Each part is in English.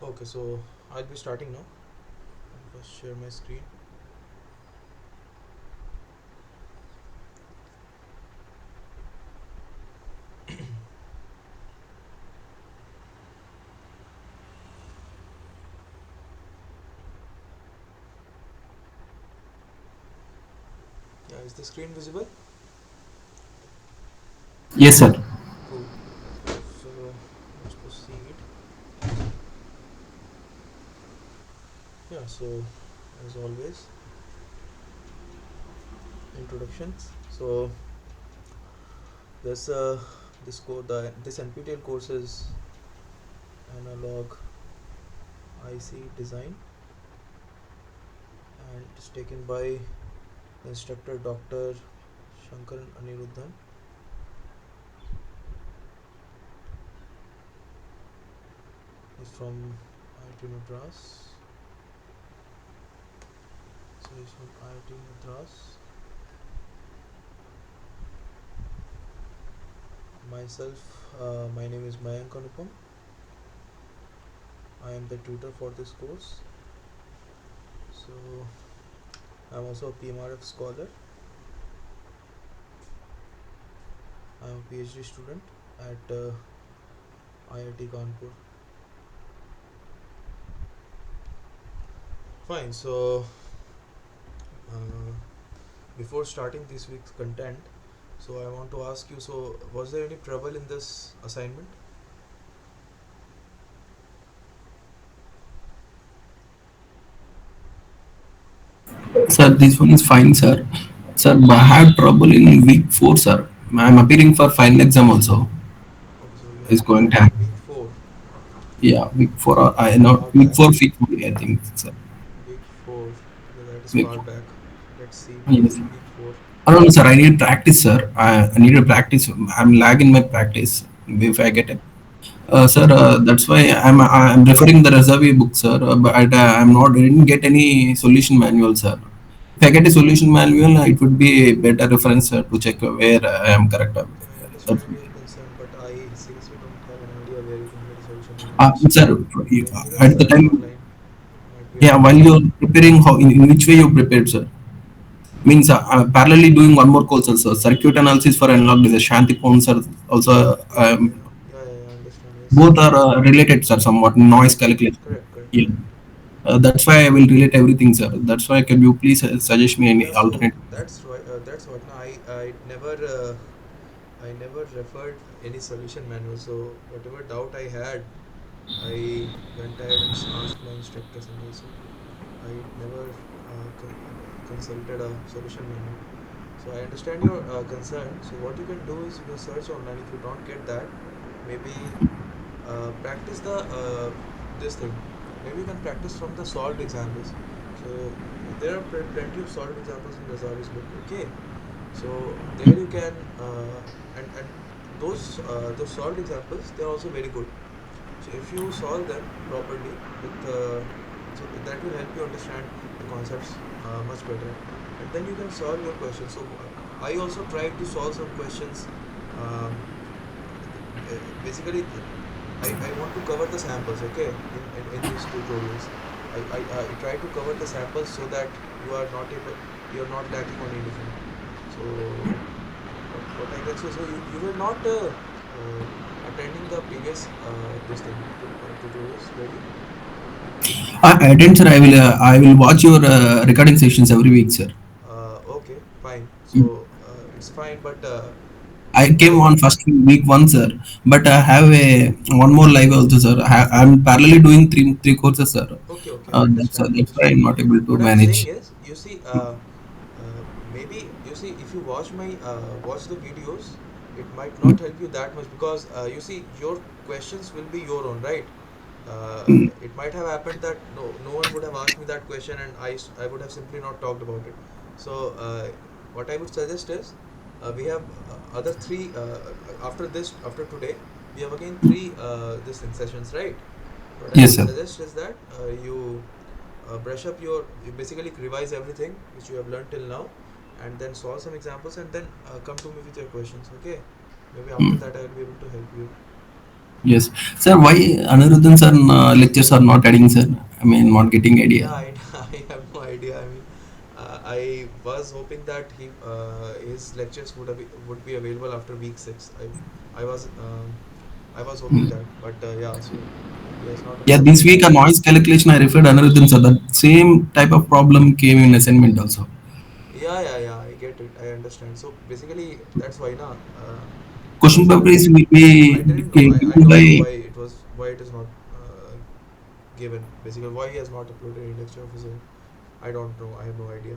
Okay, so I'll be starting now. I'll first share my screen. Yeah, is the screen visible? Yes, sir. Cool. So let's proceed. Yeah, so as always, introductions. So this this NPTEL course is analog IC design, and it's taken by the instructor Dr. Shankar Aniruddhan. He's from IIT Madras. So he's from IIT Madras. Myself, my name is Mayank Anupam. I am the tutor for this course. So I'm also a PMRF scholar. I'm a PhD student at IIT Kanpur. Fine. So uh, before starting this week's content, so I want to ask you. So was there any trouble in this assignment? Sir, this one is fine, sir. Sir, I had trouble in week 4, sir. I'm appearing for final exam also. Okay, so you It's have going trouble to in happen. week four. Yeah, week 4. I That's know far week back. 4, week 4, I think, sir. Week four. Okay, that is Week far 4. back. Let's see. What is Yes. in week four? I don't know, sir. I need practice, sir. I need to practice. I'm lagging my practice if I get it. Sir, that's why I'm referring the reserve book, sir. But I'm not. I didn't get any solution manual, sir. If I get a solution manual, it would be a better reference to check where I am correct. Okay, I That's, understand your concern, but I seriously don't have an idea where you can get a solution manual. Just sir, maybe you can at the search time, online. Might be yeah, while available. you're preparing, how in which way you prepared, sir? Means parallelly doing one more course also. Circuit analysis for analog device. Shanti Pons are also Yeah, yeah, yeah, yeah, yeah, yeah, I understand. Yes, both are related, sir. Somewhat noise calculation. correct, correct, Yeah. correct. That's why I will relate everything, sir. That's why can you please suggest me any Yeah, so alternate? that's right. That's what. Now I never referred any solution manual. So whatever doubt I had, I went ahead and asked my instructors, and also I never consulted a solution manual. So I understand your concern. So what you can do is you can search online. If you don't get that, maybe practice the this thing. Maybe you can practice from the solved examples. So there are plenty of solved examples in Razali's book. Okay, so there you can and those solved examples, they are also very good. So if you solve them properly with so that will help you understand the concepts much better, and then you can solve your questions. So I also tried to solve some questions. Um, Basically, I want to cover the samples, okay, in these tutorials. I try to cover the samples so that you are not lacking on anything. So what I can say, so you were not attending the previous this thing tutorials, really. I attend, sir. I will watch your recording sessions every week, sir. Okay, fine. So it's fine, but I came I on first week one, sir, but I have a one more live also, sir. I'm parallelly doing three courses, sir. okay, I That's why understand. I'm not able to What I'm saying manage. is, you see, maybe you see if you watch the videos, it might not help you that much because you see your questions will be your own, right? It might have happened that no one would have asked me that question, and I would have simply not talked about it. So what I would suggest is we have other three after today we have again three this thing sessions, right? What I Yes, would sir. suggest is that brush up you basically revise everything which you have learned till now, and then solve some examples, and then come to me with your questions, okay? Maybe after that I will be able to help you. Yes, sir. Why Aniruddhan sir lectures are not adding, sir? I mean, not getting idea. Yeah, I have no idea. I mean, I was hoping that his lectures would be available after week 6. I was I was hoping that, but yeah, so he has not Yeah, uploaded this any week a lecture. noise calculation I referred Aniruddhan sir. That same type of problem came in assignment also. Yeah. I get it. I understand. So basically, that's why na. Question Once I paper was, is will be I didn't know. I given don't know by why it is not given. Basically, why he has not uploaded any lecture of his own. I don't know. I have no idea.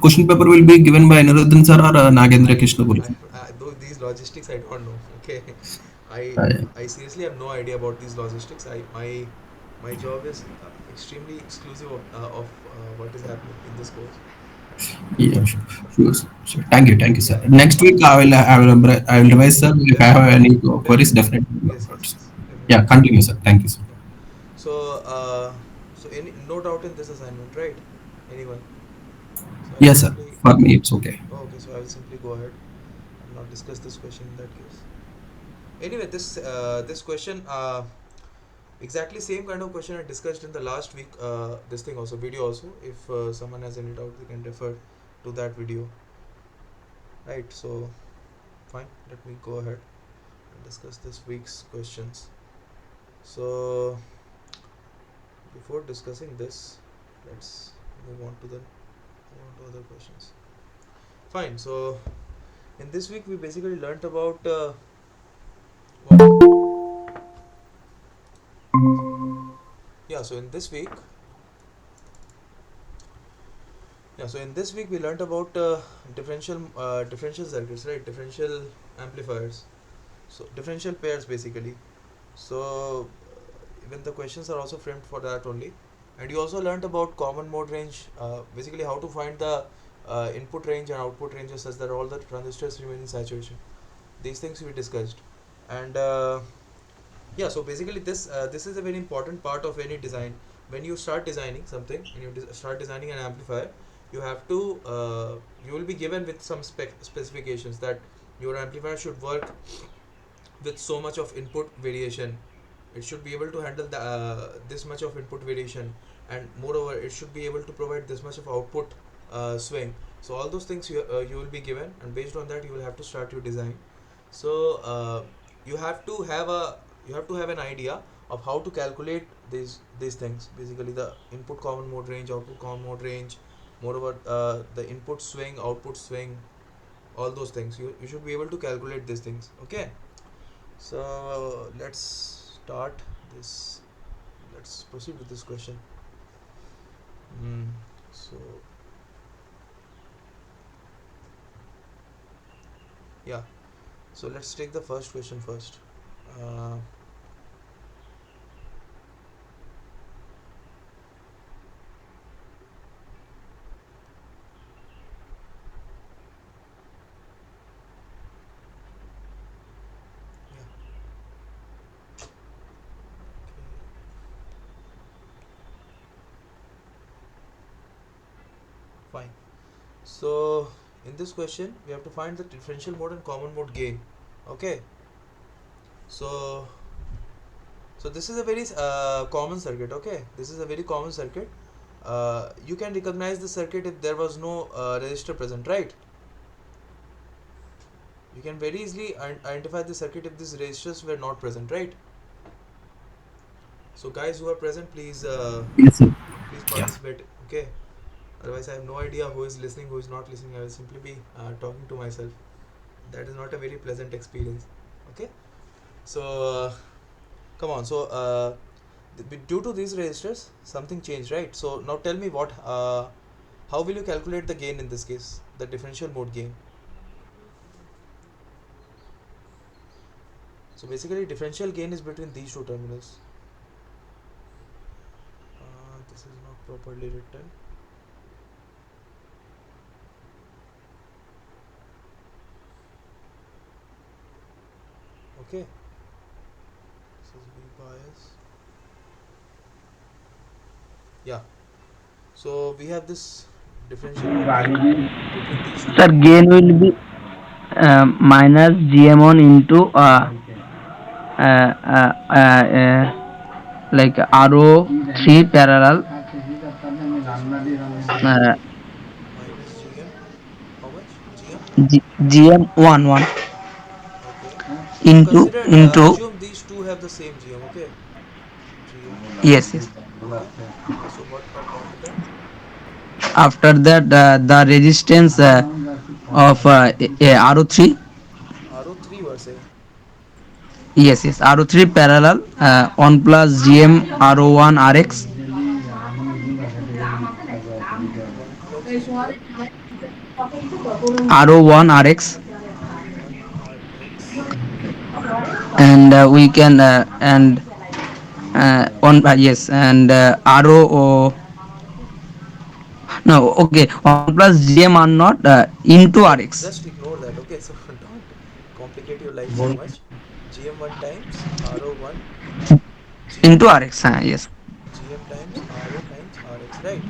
question paper will be given by Aniruddhan sir or Nagendra Krishna Guru. Though these logistics I don't know. Okay, I Uh, I seriously have no idea about these logistics. My job is extremely exclusive of what is happening in this course. yeah, sure, sure, sure. Thank you, sir. Yeah, Next week I will revise, sir. If I have definitely, any queries, definitely. definitely. Yes. Yeah, Definitely. continue, sir. Thank you, sir. Yeah. So any no doubt in this assignment, right? Anyone? So I will Yes, sir. simply For me, it's okay. okay. So I will simply go ahead and not discuss this question in that case. Anyway, this question exactly same kind of question I discussed in the last week. This thing also video also. If someone has any doubt, they can refer to that video. Right. So fine. Let me go ahead and discuss this week's questions. So before discussing this, let's move on to other questions. Fine. So in this week, we basically learnt about what? Yeah. So in this week, we learnt about differential circuits, right? Differential amplifiers. So differential pairs basically. So even the questions are also framed for that only. And you also learnt about common mode range, basically how to find the input range and output ranges such that all the transistors remain in saturation. These things we discussed. And yeah, so basically this is a very important part of any design. When you start designing something and start designing an amplifier, you have to you will be given with some specifications that your amplifier should work with so much of input variation. It should be able to handle this much of input variation, and moreover it should be able to provide this much of output swing. So all those things you will be given, and based on that you will have to start your design. So you have to have a you have to have an idea of how to calculate these things, basically the input common mode range, output common mode range, moreover the input swing, output swing, all those things you should be able to calculate these things. Okay, so start this let's proceed with this question. mm. So yeah, so let's take the first question first. uh, yeah, okay, fine. So in this question we have to find the differential mode and common mode gain. Okay, so this is a very common circuit. Okay, this is a very common circuit. You can recognize the circuit if there was no resistor present, right? You can very easily identify the circuit if these resistors were not present, right? So guys who are present, Yes, sir. please Yeah. participate. Okay, otherwise I have no idea who is listening, who is not listening. I will simply be talking to myself. That is not a very pleasant experience. Okay, so come on. So due to these resistors something changed, right? So now tell me how will you calculate the gain in this case, the differential mode gain? So basically differential gain is between these two terminals. This is not properly written. Okay, this is V bias. Yeah, so we have this differential mode gain between these two Sir, terminals. gain will be minus GM1 into like RO 3 parallel Okay, so RO3 uh, minus GM, how much? GM? GM 1 Okay. So into consider, into assume these two have the same GM, okay? GM, yes, yes. okay. So what after that? After that, the resistance of RO3. RO3 you are saying. Yes, yes. RO3 parallel 1 plus GM RO1 RX. 1 plus GM RO1 RX. RO1 RX. And we can and one yes, and RO no, okay, 1 plus GM are not into RX. Just ignore that, okay? So don't complicate your life so much. GM1 times RO1 GM, Into RX, yes. GM times RO times RX, right?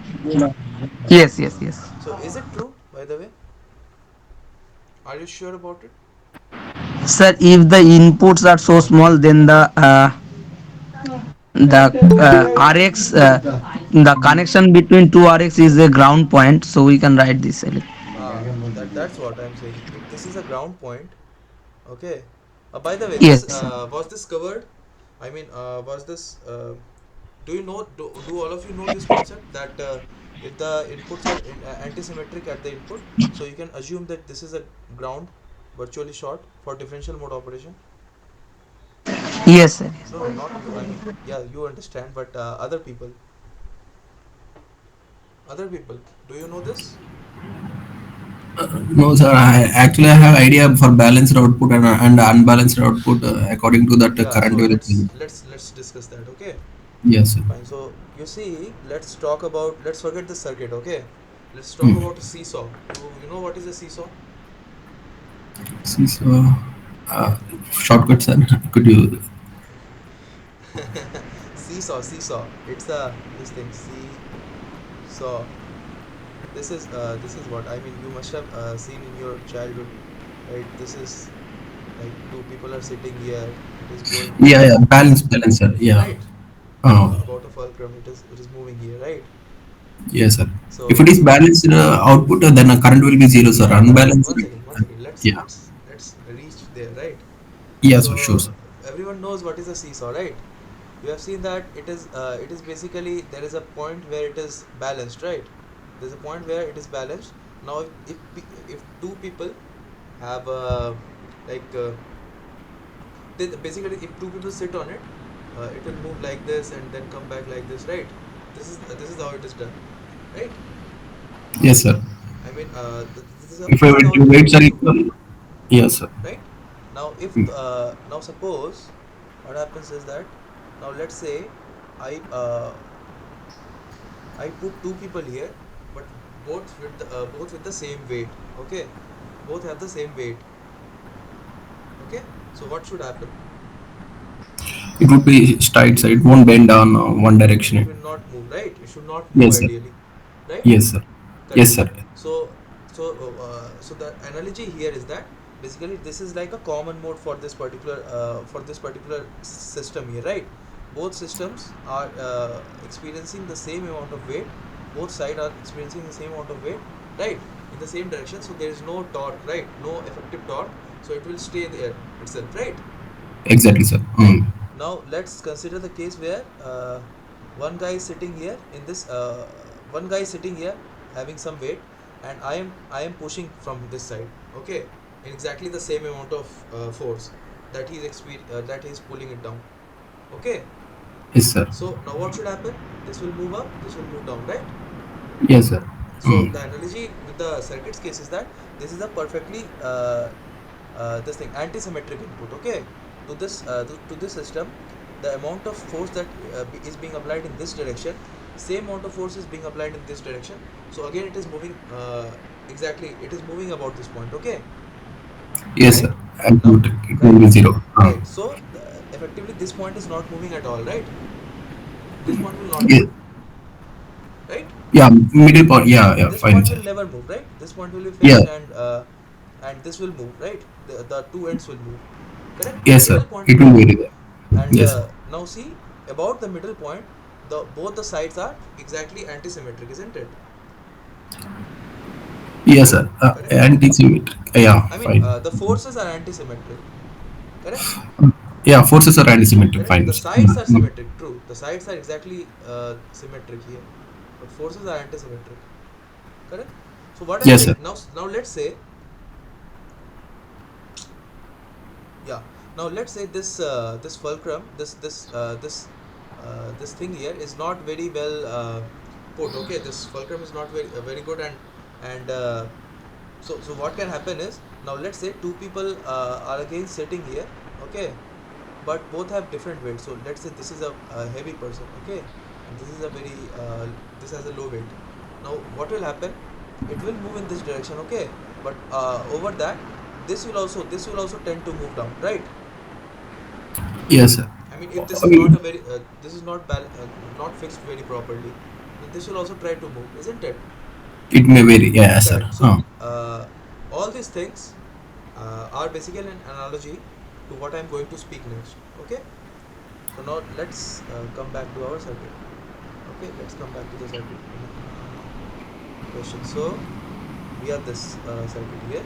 Yes, yes, yes. So is it true, by the way? Are you sure about it? Sir, if the inputs are so small, then the RX, the connection between two RX is a ground point, so we can write this. That's what I'm saying. If this is a ground point, okay. By the way, this Yes, sir. was this covered? I mean, was this? Do you know? Do all of you know this concept that if the inputs are anti-symmetric at the input, so you can assume that this is a ground, virtually short for differential mode operation. Yes, sir. No, no, not you. I mean, yeah, you understand, but other people, do you know this? No, sir. I have idea for balanced output and unbalanced output. According to that, Yeah. current So will let's be. let's let's discuss that. Okay. Yes, sir. Fine. So you see, let's talk about. Let's forget the circuit. Okay. Let's talk Hmm. about a seesaw. You know what is a seesaw? See, so uh, shortcut, sir. Could you? Seesaw. It's a this thing. Seesaw. This is what I mean. You must have seen in your childhood, right? This is like two people are sitting here. It is going Yeah, here, yeah. Balance, sir. Yeah. right? Uh, About a fulcrum. It is moving here, right? yes, sir. If it So is balanced output, then current will be zero, sir. yeah, one second, Unbalanced, one second, one second. Let's yeah. let's let's reach there, right? Yes, sir. Sure, So sir. everyone knows what is a seesaw, right? You have seen that it is basically there is a point where it is balanced, right? There's a point where it is balanced. Now if two people have like basically if two people sit on it, it will move like this and then come back like this, right? This is how it is done, right? Yes, sir. I mean, If I this is were how to it is weights are supposed to work, equal, yes, sir. right? Now if Hmm. now suppose what happens is that now let's say I uh, I put two people here, but both with the same weight. Okay, both have the same weight. Okay, so what should happen? It would be straight, sir. It won't bend on one It direction. will not move, right? It should not move Yes, sir. ideally, right? Yes, sir. Yes, Correct. sir. So the analogy here is that basically this is like a common mode for this particular system here, right? Both systems are experiencing the same amount of weight. Both sides are experiencing the same amount of weight, right? In the same direction. So there is no torque, right? No effective torque. So it will stay there itself, right? Exactly, sir. Right. Hmm. Now let's consider the case where one guy is sitting here in this one guy is sitting here having some weight, and I am pushing from this side, okay, in exactly the same amount of force that that he's pulling it down, okay. Yes, sir. So now what should happen? This will move up, this will move down, right? Yes, sir. So Hmm. the analogy with the circuits case is that this is a perfectly this thing anti-symmetric input, okay. To this system, the amount of force that is being applied in this direction, same amount of force is being applied in this direction. So again it is moving exactly, it is moving about this point, okay, Yes, right? sir. And Now, it will right, be zero. right. So effectively this point is not moving at all, right? This point will not Yeah, move, right? yeah, middle point. Yeah, yeah, This fine, point sir. will never move, right? This point will be Yeah, fixed, and this will move, right? The two ends will move, correct. The yes, sir. middle point It will will not be move. there. And Yes. now see, about the middle point, the both the sides are exactly antisymmetric, isn't it? Yes, sir. Correct. Anti-symmetric. Yeah, I mean, fine. the forces are antisymmetric. Correct. Yeah, forces are anti-symmetric. Correct. Fine. The sides are symmetric. True. The sides are exactly symmetric here, but forces are antisymmetric. Correct. So what I'm Yes, saying sir. now, let's say, yeah. Now let's say this fulcrum, this thing here is not very well put. Okay, this fulcrum is not very good, and so what can happen is, now let's say two people are again sitting here. Okay, but both have different weights. So let's say this is a heavy person. Okay, and this is a very this has a low weight. Now what will happen? It will move in this direction. Okay, but over that, this will also tend to move down, right? Yes, sir. I mean, if this is not Okay. a very this is not fixed very properly, then this will also try to move, isn't it? It may vary. Yeah, sir. Correct. So all these things are basically an analogy to what I'm going to speak next. Okay. So now let's come back to our circuit. Okay, let's come back to the circuit question. So we have this circuit here.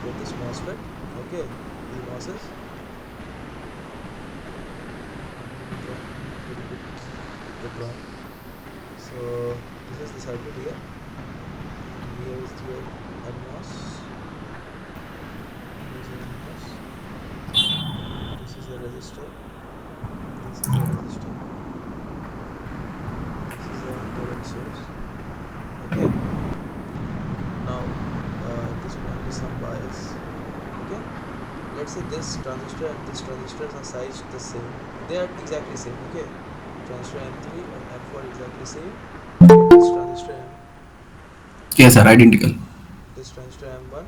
We get this MOSFET. Okay, P MOSes. Little bit wrong. So this is the circuit here. And here is the NMOS. Here is the NMOS. This is the resistor. This is the resistor. This is the current source. Okay. Now this one is some bias. Okay. Let's say this transistor and this transistor are sized the same. They are exactly same. Okay. Transistor M3 and M4 exactly same. This transistor Yes, sir. Identical. this transistor M1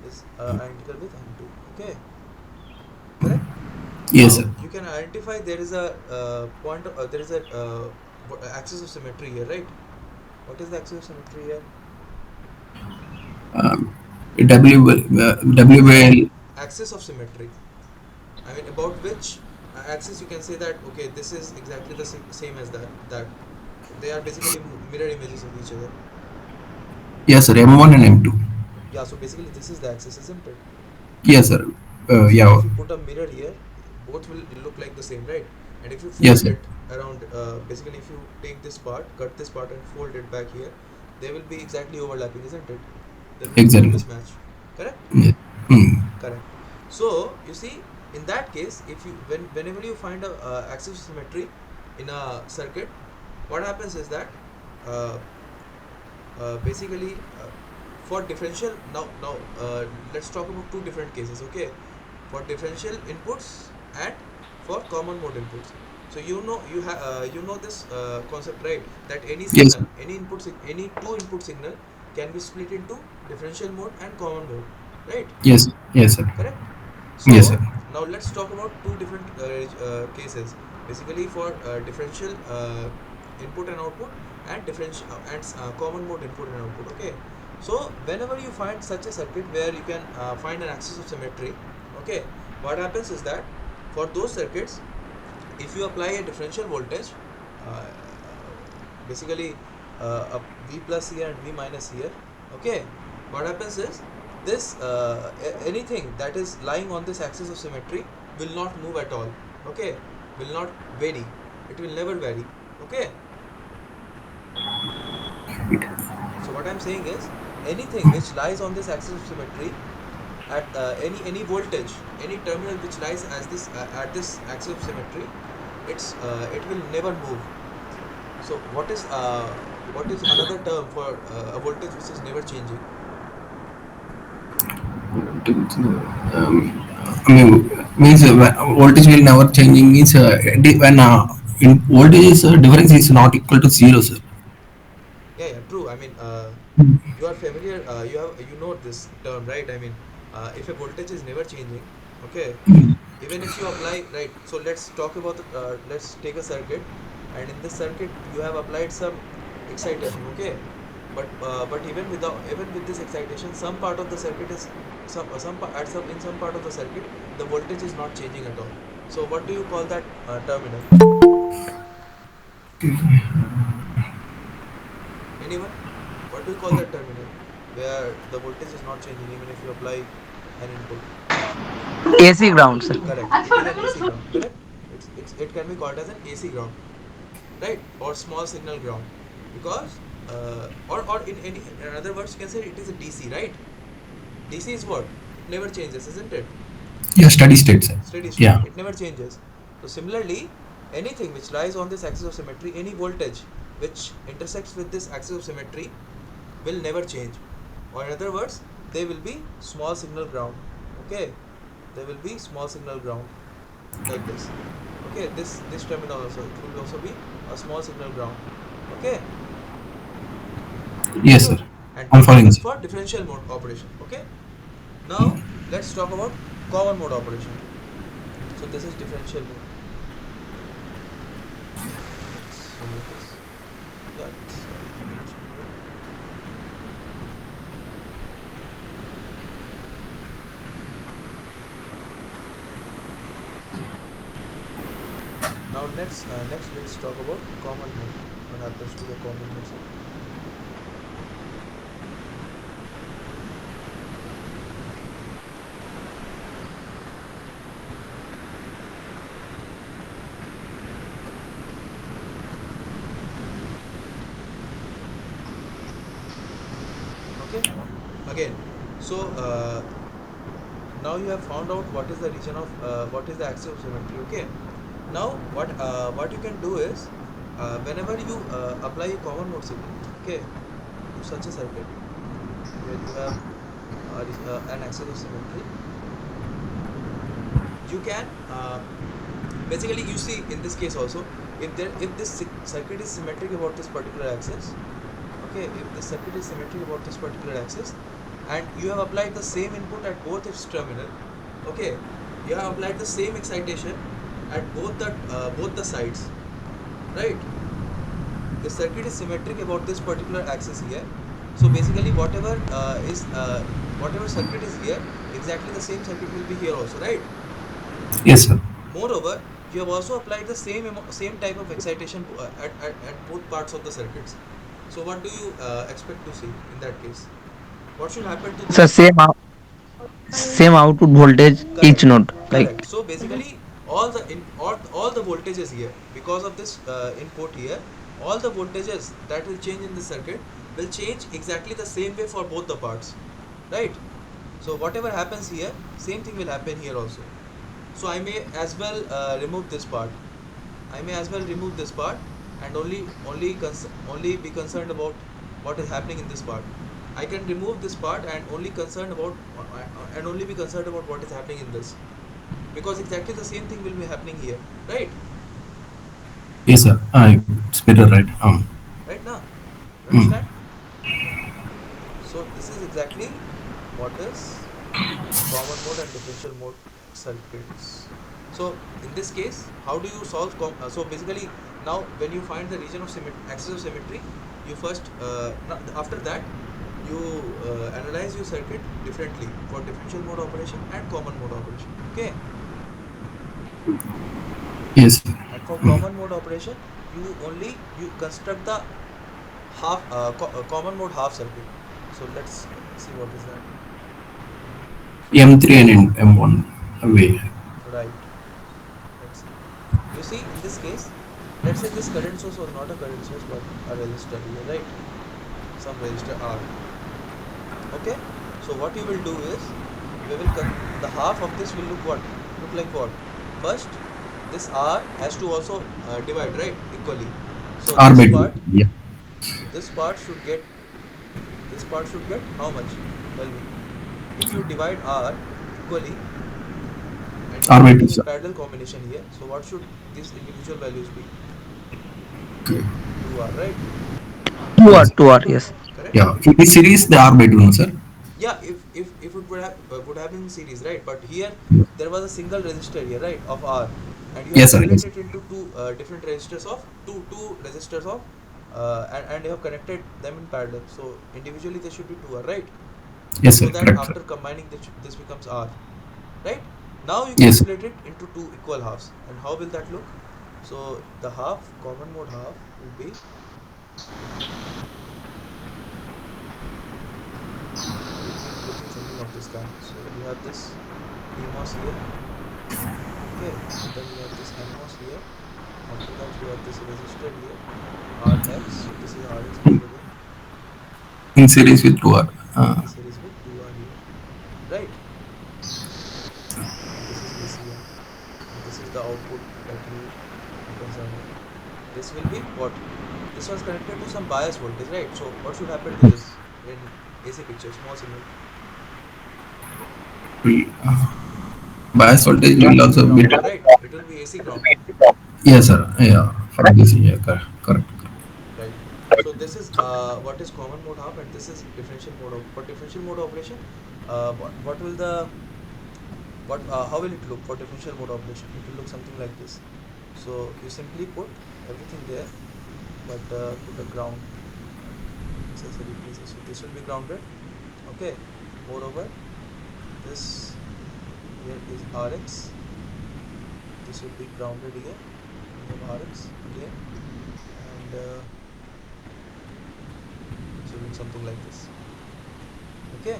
is identical with M2. Okay. Correct. Yes, Now sir. you can identify there is a there is a axis of symmetry here, right? What is the axis of symmetry here? WL. Axis of symmetry. I mean, about which axis you can say that okay, this is exactly the same as that they are basically mirror images of each other. Yes, sir. M1 and M2. Yeah, so basically this is the axis, isn't it? Yes, sir. So Yeah. if you put a mirror here, both will look like the same, right? And if you Yes, fold sir. it around, basically if you take this part, cut this part and fold it back here, they will be exactly overlapping, isn't it? There will be no Exactly. mismatch. Correct. Yes. Hmm. Correct. So you see, in that case, if you whenever you find a axis of symmetry in a circuit, what happens is that uh, basically for differential, now let's talk about two different cases. Okay, for differential inputs and for common mode inputs. So you know this concept, right? That any Yes. signal, any two input signal can be split into differential mode and common mode, right? Yes. Yes, sir. Correct. Yes, sir. So now let's talk about two different cases. Basically for differential input and output, and differential and common mode input and output. Okay. So whenever you find such a circuit where you can find an axis of symmetry, okay, what happens is that for those circuits, if you apply a differential voltage, uh, basically a V plus here and V minus here, okay, what happens is this anything that is lying on this axis of symmetry will not move at all. Okay, will not vary. It will never vary. Okay. So what I'm saying is anything which lies on this axis of symmetry at any voltage, any terminal which lies as this at this axis of symmetry, it will never move. So what is another term for a voltage which is never changing? I mean, means voltage will never changing means when voltage is difference is not equal to zero, sir. Yeah, yeah, true. I mean, you are familiar. You know this term, right? I mean, if a voltage is never changing, okay, even if you apply, right. So let's talk about let's take a circuit, and in this circuit you have applied some excitation, okay, but even with this excitation, some part of the circuit is some in some part of the circuit the voltage is not changing at all. So what do you call that terminal? Anyone? What do you call that terminal where the voltage is not changing even if you apply an input? AC ground, sir. Correct. It is an AC ground. Correct. It can be called as an AC ground, right? Or small signal ground, because or in other words you can say it is a DC, right? DC is what? It never changes, isn't it? Yeah, steady state, sir. Steady state. Yeah. It never changes. So similarly, anything which lies on this axis of symmetry, any voltage which intersects with this axis of symmetry will never change. Or in other words, they will be small signal ground. Okay, they will be small signal ground like this. Okay, this terminal also, it will also be a small signal ground. Okay, Yes, sir. understood? And I'm this following, is sir. for differential mode operation. Okay, now let's talk about common mode operation. So this is differential mode. Let's remove this. Yeah, it's differential mode. Now next let's talk about common mode. What happens to the common mode circuit? Okay, again. So now you have found out what is the region of what is the axis of symmetry. Okay, now what you can do is whenever you apply a common mode signal, okay, to such a circuit where you have an axis of symmetry, you can basically, you see in this case also, if this circuit is symmetric about this particular axis, okay, if the circuit is symmetric about this particular axis, and you have applied the same input at both its terminal, okay, you have applied the same excitation at both the sides, right? The circuit is symmetric about this particular axis here. So basically whatever circuit is here, exactly the same circuit will be here also, right? Yes, sir. Moreover, you have also applied the same type of excitation at both parts of the circuits. So what do you expect to see in that case? What should happen to So this? same output voltage each Correct, node, like. correct. So basically, all the voltages here, because of this input here, all the voltages that will change in the circuit will change exactly the same way for both the parts, right? So whatever happens here, same thing will happen here also. So I may as well remove this part. I may as well remove this part and only be concerned about what is happening in this part. I can remove this part and only be concerned about what is happening in this, because exactly the same thing will be happening here, right? Yes, sir. It's better, right? Right now, you Mm. understand? So this is exactly what is common mode and differential mode circuits. So in this case, how do you solve so basically, now when you find the region of axis of symmetry, you first after that you analyze your circuit differently for differential mode operation and common mode operation. Okay, Yes, sir. and for common mode operation, you construct the common mode half circuit. So let's see what is that. M3 and M1 away. Right. Let's see. You see, in this case, let's say this current source was not a current source but a resistor here, right? Some resistor R. Okay. So what you will do is, the half of this will look like what? First, this R has to also divide, right, equally. So R by 2. Yeah. this part should get how much? Tell me. If you divide R equally and you R are by 2, taking in sir. parallel combination here, so what should these individual values be? Okay. 2R, right? 2 hour, Yes. 2 hour, yes. Correct? Yeah. If it is series, the R by 2, no, sir? Yeah, if it would have been series, right? But here there was a single resistor here, right, of R, and you have Yes, sir. divided Yes. it into two different resistors of two resistors of and you have connected them in parallel. So individually they should be 2R, right? Yes, So sir. that Correct, sir. after combining this becomes R, right? Now you can Yes. split it into two equal halves. And how will that look? So the half, common mode half, will be looking something of this kind. So you have this PMOS here, okay, and then you have this NMOS here. After that you have this resistor here, RX. So this is RX over there In series with 2R. in series with 2R here, right? And this is ACM, and this is the output that you are concerned with. This will be what? This was connected to some bias voltage, right? So what should happen to this in AC picture, small signal? We, bias voltage It will will be also be. grounded, right? It will be AC grounded, Yes, sir. Yeah, for this, yeah, correct, correct. right? So this is what is common mode half, and this is differential mode for differential mode operation. What will the what how will it look for differential mode operation? It will look something like this. So you simply put everything there, but put a ground necessary places. So this will be grounded, okay. Moreover, this here is RX. This will be grounded here. We have RX again, and this will look something like this, okay.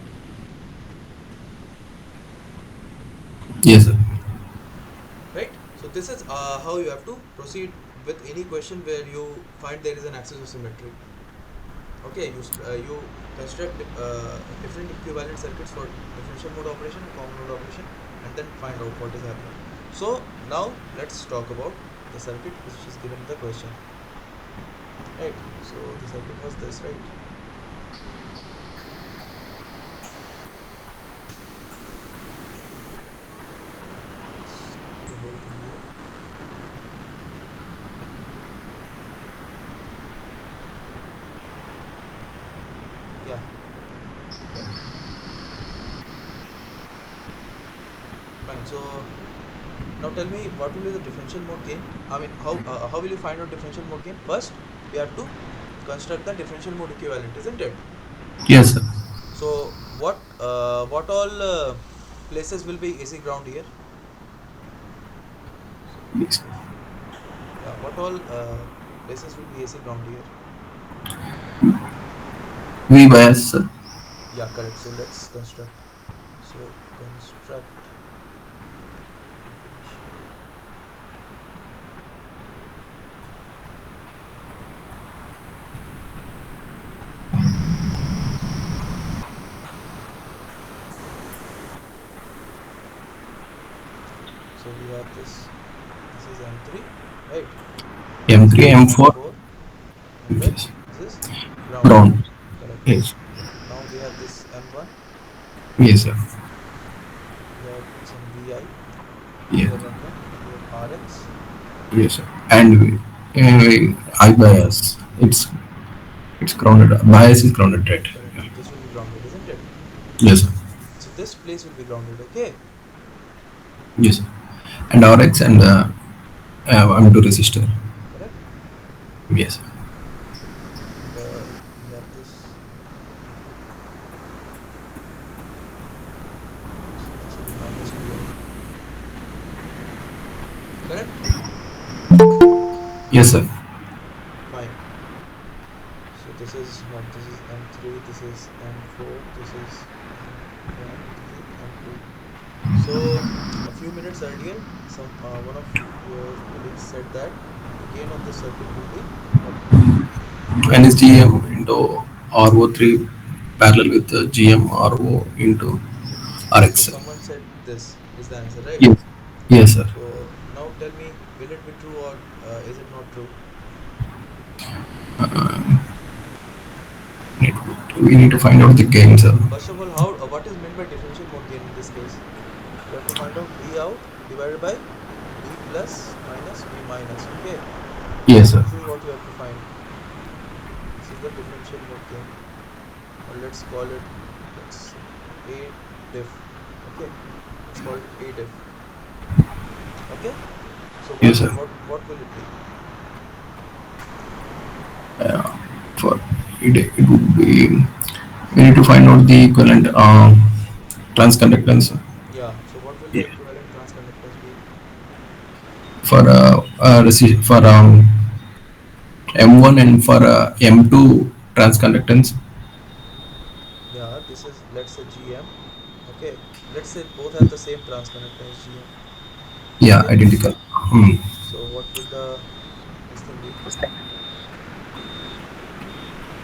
Yes, sir. Right. So this is how you have to proceed with any question where you find there is an axis of symmetry. Okay, you construct different equivalent circuits for differential mode operation and common mode operation, and then find out what is happening. So now let's talk about the circuit which is given in the question. Right. So the circuit was this, right? Let's put the whole thing here. Yeah. Fine. So now tell me what will be the differential mode gain? I mean, how will you find out differential mode gain? First, we have to construct the differential mode equivalent, isn't it? Yes, sir. So what all places will be AC ground here? Yes. Yeah, what all places will be AC ground here? V bias, sir. Yeah, correct. So let's construct. So construct differential. So we have this. This is M3, right? This M3, is M4. M4, and then Yes. this is ground. Brown. Correct. Yes. Now we have this M1. Yes, sir. We have some VI. We Yes. have M1. We have RX. Yes, sir. And I bias. It's grounded. Bias is grounded, right? Correct. Yeah. So this will be grounded, isn't it? Yes, sir. So this place will be grounded. Okay. Yes, sir. And RX and M2 resistor. Correct. Yes, sir. And we have this input. So this will be minus VI. Correct. Yes, sir. Fine. So this is what? This is M3. This is M4. This is M1. This is M2. So a few minutes earlier, some one of your colleagues said that the gain of the circuit will be what? NSGM into RO3 parallel with the GM RO into So RX. someone said this is the answer, right? Yes. Yes, sir. So now tell me, will it be true or is it not true? We need to find out the gain, sir. First of all, how what is meant by differential mode gain in this case? You have to find out V out divided by V plus minus V minus. Okay, Yes, sir. this is what you have to find. This is the differential mode gain, or let's call it let's A diff. Okay, let's call it A diff. Okay, so Yes, sir. what will it be? Uh, for it would be we need to find out the equivalent transconductance. Yeah. So what will the Yeah. equivalent for for M1 and for M2 transconductance. Yeah, this is, let's say, GM. Okay, let's say both have the same transconductance GM. Yeah, Okay, identical. Hmm. so what will the this thing be?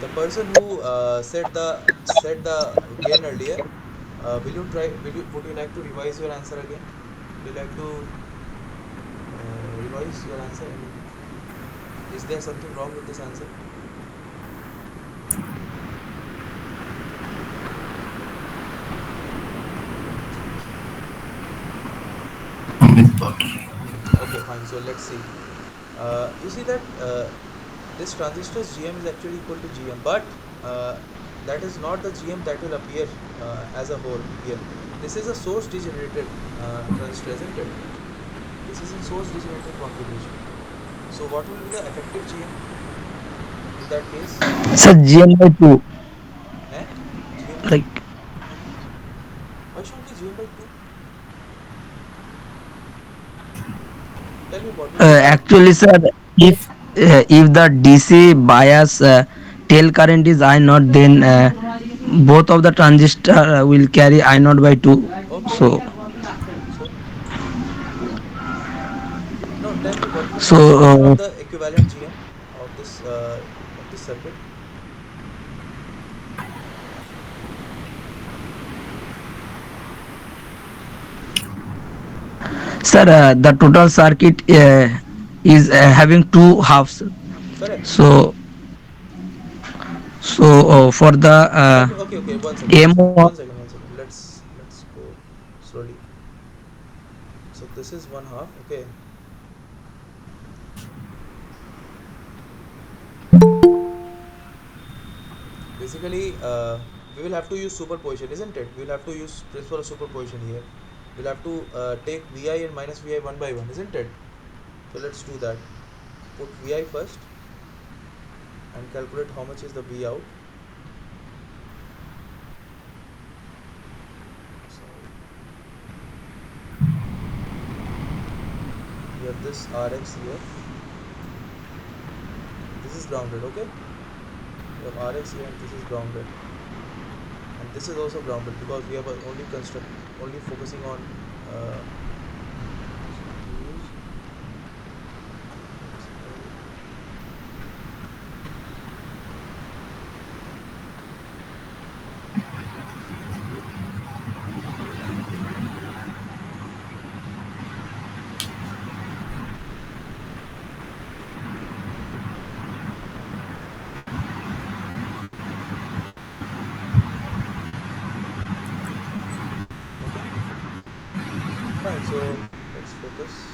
The person who said the gain earlier, will you try? Would you like to revise your answer again? Would you like to revise your answer? I mean, is there something wrong with this answer? With Potter. Okay, fine. So let's see. You see that this transistor's GM is actually equal to GM, but that is not the GM that will appear as a whole here. This is a source degenerated transistor, isn't it? This is in source degenerated configuration. So what will be the effective GM in that case? Sir, GM by 2. Eh? GM by Like 2. Why should it be GM by 2? Tell me what will be the. actually, sir, if the DC bias tail current is I naught, then both of the transistor will carry I naught by 2. Okay. So So no, tell me what will be the so description of the equivalent GM of this circuit. sir, the total circuit is having two halves. Correct. So for the Okay. One second. One M. second. One second. One second. Let's go slowly. So this is one half. Okay. Basically, we will have to use superposition, isn't it? We will have to use principle of superposition here. We'll have to take Vi and minus Vi one by one, isn't it? So let's do that. Put Vi first and calculate how much is the V out. So we have this Rx here. This is grounded, okay? We have Rx here and this is grounded. And this is also grounded because we have only focusing on uh, okay, fine. So let's focus.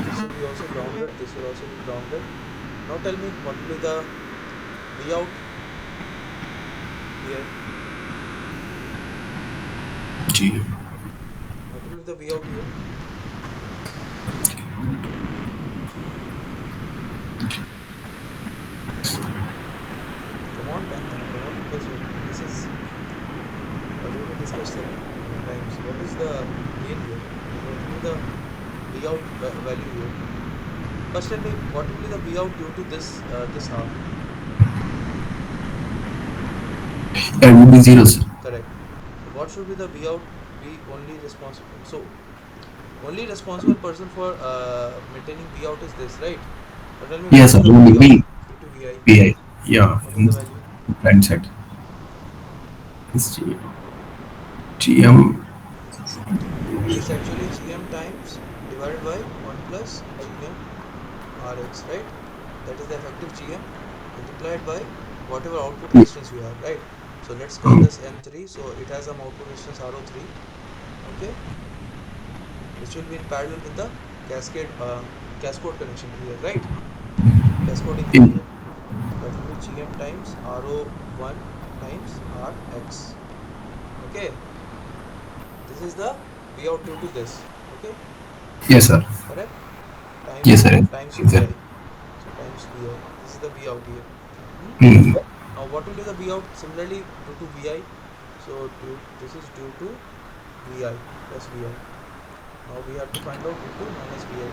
This will be also grounded. This will also be grounded. Now tell me what will be the V out here. G. What will be the V out here? Come on, come on, because this is already discussed many times. What is the gain here? What will be the V out value here? First, tell me what will be the V out due to this half. That would be zero, sir. Correct. So what should be the V out? Be only responsible. So only responsible person for maintaining V out is this, right? Now tell me what Yes, will sir. be It the would V be out B. due to Vi? BI. Yeah, What is in the the value? right side. It's G. GM. It's actually GM times divided by 1 plus GM Rx, right? That is the effective GM multiplied by whatever output resistance you have, right? So let's call this M3. So it has some output resistance RO3, okay, which will be in parallel with the cascode connection here, right? Cascoding here, In, here. That will be GM times RO1 times Rx. Okay, this is the V out due to this. Okay, yes, sir. correct? Yes, Times sir. times Exactly. Vi. So times Vi. This is the V out here. Hmm? Hmm. Now what will be the V out similarly due to Vi? So this is due to Vi plus Vi. Now we have to find out V2 minus Vi.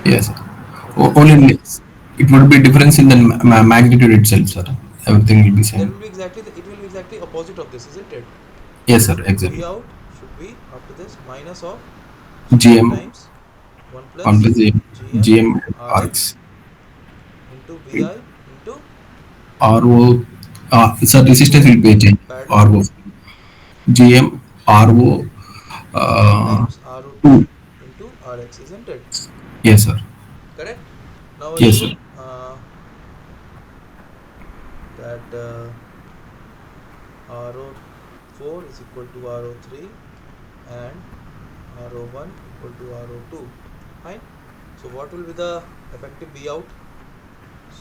Yes. What will it be? Only it would be difference in the magnitude itself, sir. Everything will be There same. will be exactly it will be exactly opposite of this, isn't it? Yes, sir. V Exactly. out should be after this minus of Gm GM times 1 1 plus plus Gm GM Rx RX into Vi into RO. Sir, resistance RO will be changed. parallel RO GM RO uh, times RO2 2. into Rx, isn't it? Yes, sir. Correct. Now Yes, sir. assume that RO4 is equal to RO3 and RO1 equal to RO2. Fine. So what will be the effective V out?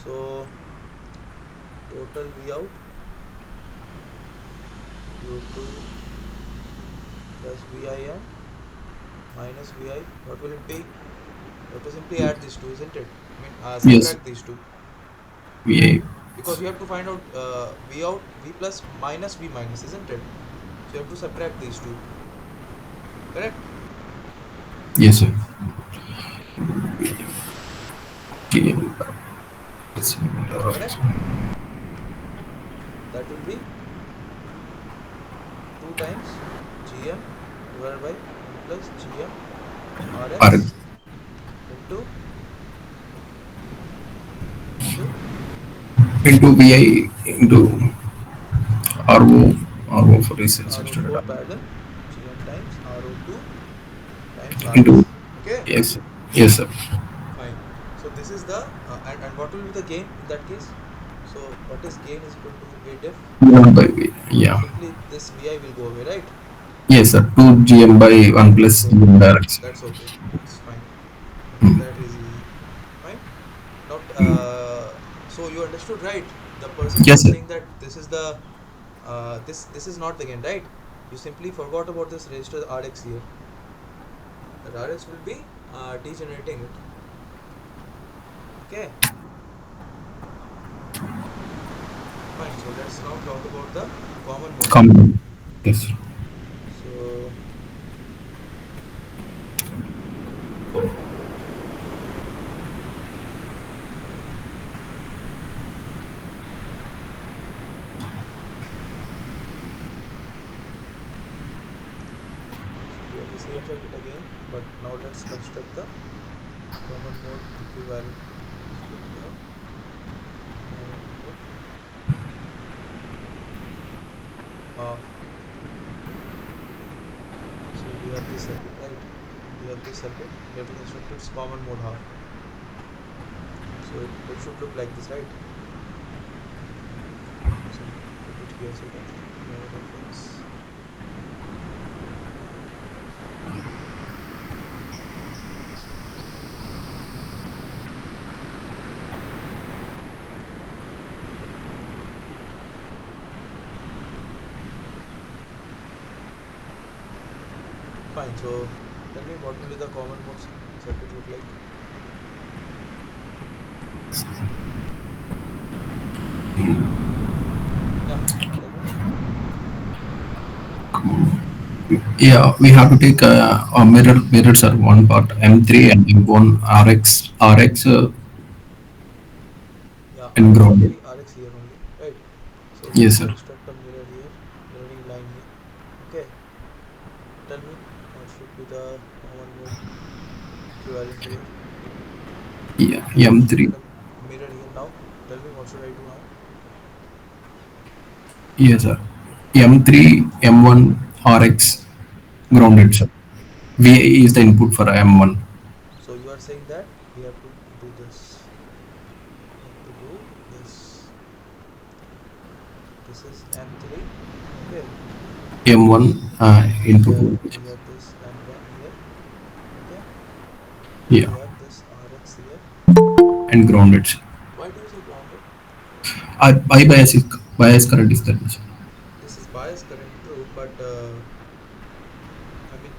So total V out Q2 plus VIN minus VI. What will it be? You have to simply add these two, isn't it? I mean, Yes. subtract these two, VA. because you have to find out V out, V plus minus V minus, isn't it? So you have to subtract these two. Correct. Yes, sir. GM. Correct. That will be 2 times Gm divided by 1 plus Gm RX Rx into into into VI into RO for research and RO4 student parallel Gm times RO2 times into Rx. Okay. yes, yes, sir. Fine. So this is the and what will be the gain in that case? So what is gain is equal to A diff. Not by V. Yeah. Simply this Vi will go away, right? Yes, sir. 2 GM by 1 That's plus okay. GM direct. That's okay. That's fine. Hmm. That is easy. Fine. Now, so you understood, right? The person who Yes, was sir. saying that this is the this is not the gain, right? You simply forgot about this register Rx here. That Rx will be degenerating it. Okay. Fine. So let's now talk about the common mode half. Common. Yes, sir. So we have the same circuit again, but now let's construct the common mode equivalent. So we have common mode half. So we have this circuit, right? We have this circuit. We have to construct its common mode half. So it should look like this, right? So put it here so that we have a reference. Fine. So tell me what will be the common mode circuit look like? Yeah. Tell me. Yeah, we have to take a mirrors are one part M3 and M1 RX Yeah. and RX grounded. only. RX here only. Right. So we Yes, will sir. construct a mirror here, mirroring line here. Okay. Tell me what should be the common mode equivalent here. Yeah, I have M3. constructed a mirror here now. Tell me what should I do now? Yes, sir. M3 M1 RX Fine. grounded, sir. VA is the input for M1. So you are saying that we have to do this. We have to do this. This is M3. Okay. M1 And input voltage. we have this M1 here. Okay. And Yeah, we have this RX here. and grounded, sir. Why do you say grounded? I bias current is that much. This is bias current, true, but I mean,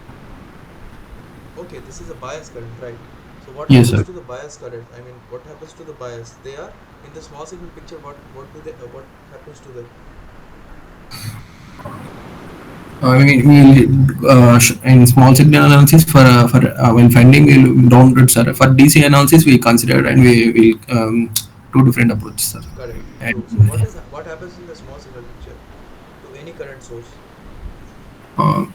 okay, this is a bias current, right? So what Yes, happens sir. to the bias current? I mean, what happens to the bias? They are in the small signal picture. What do they? What happens to them? In small signal analysis for when finding we'll don't it, sir. For DC analysis we considered and we will two different approaches, sir. Correct. And So what happens in the small signal picture to any current source? uh,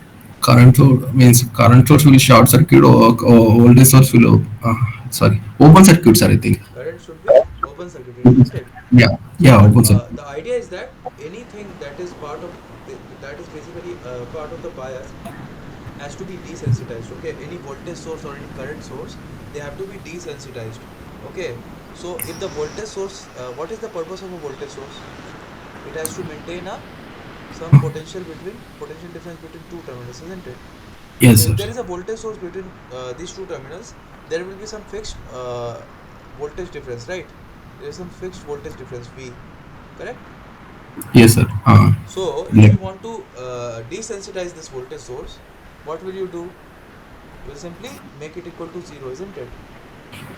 current source means current source will short circuit or voltage source will sorry open circuit, sir. I think. Current should be open circuited, isn't it? Yeah, So yeah, what open circuit. the idea is that anything that is part of that is basically part of the bias has to be desensitized. Okay, any voltage source or any current source, they have to be desensitized. Okay, so if the voltage source, what is the purpose of a voltage source? It has to maintain a some potential difference between two terminals, isn't it? So Yes, if sir. there is a voltage source between these two terminals, there will be some fixed voltage difference, right? There is some fixed voltage difference V, correct? Yes, sir. So if Like, you want to desensitize this voltage source, what will you do? You will simply make it equal to zero, isn't it?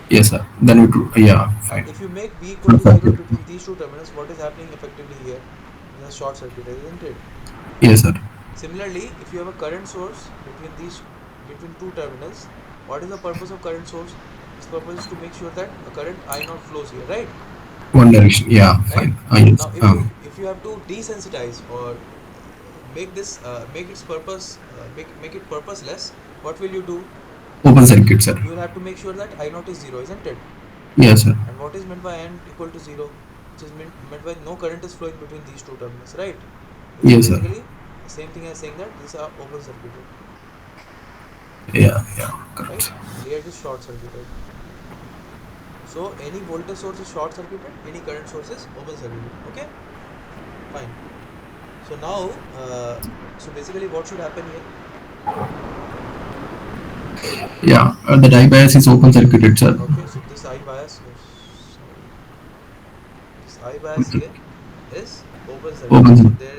yes, sir. Then we do, yeah, And fine. if you make V equal Short to zero circuit. between these two terminals, what is happening effectively here? It's a short circuit, isn't it? Yes, sir. Similarly, if you have a current source between two terminals, what is the purpose of current source? Its purpose is to make sure that a current I naught flows here, right? One direction. Yeah, Right. fine. Yes. Now, if you have to desensitize or make its purpose make it purposeless, what will you do? Open circuit, sir. You will have to make sure that I naught is zero, isn't it? Yes, sir. And what is meant by n equal to zero? Which is meant by no current is flowing between these two terminals, right? Which is Yes, sir. basically the same thing as saying that these are open circuited, Yeah, yeah, right? correct. And here it is short circuited. So any voltage source is short circuited, any current source is open circuited. Okay, fine. So now, so basically, what should happen here? Yeah, the die bias is open circuited, sir. Okay, so this I bias, oh, sorry, this I bias here is open circuited. So Open. there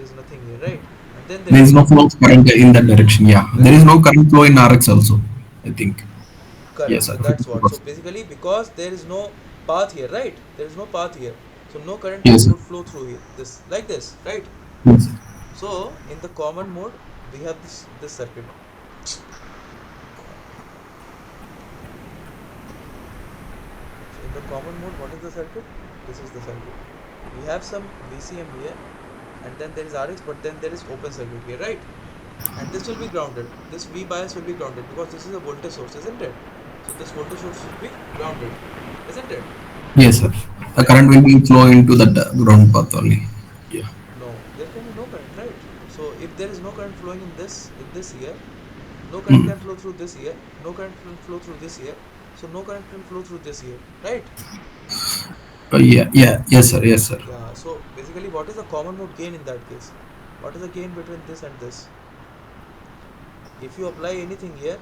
is nothing here, right? And then there There is is no current, flow current in that direction. Yeah, there is correct? no current flow in RX also, I think. Correct. Yes, So sir. that's what. So 50%. basically, because there is no path here, right? There is no path here. So no current can Yes, sir. flow through here. This like this, right? Yes. So in the common mode, we have this circuit. So in the common mode, what is the circuit? This is the circuit. We have some VCM here, and then there is RX, but then there is open circuit here, right? And this will be grounded. This V bias will be grounded because this is a voltage source, isn't it? So this voltage source should be grounded, isn't it? Yes, sir. The Right? current will be flow into the ground path only. Yeah. No, there can be no current, right? So if there is no current flowing in this here, no current Mm. can flow through this here, no current can flow through this here, so no current can flow through this here, right? Yeah, yeah, yes, sir. Yes, sir. Yeah. So basically, what is the common mode gain in that case? What is the gain between this and this? If you apply anything here,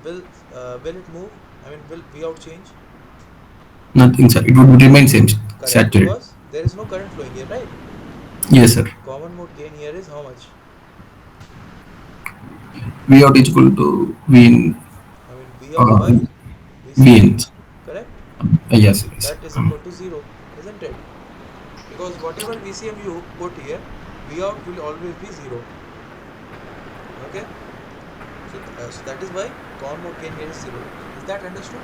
will it move? I mean, will V out change? Nothing, sir. It would remain same, Correct, saturated. because there is no current flowing here, right? Yes, sir. Common mode gain here is how much? V out is equal to V in I mean, V out uh, by V VCM, in. correct? Yes, yes. That is equal to zero, isn't it? Because whatever VCM you put here, V out will always be zero. Okay, so that is why common mode gain here is zero. Is that understood?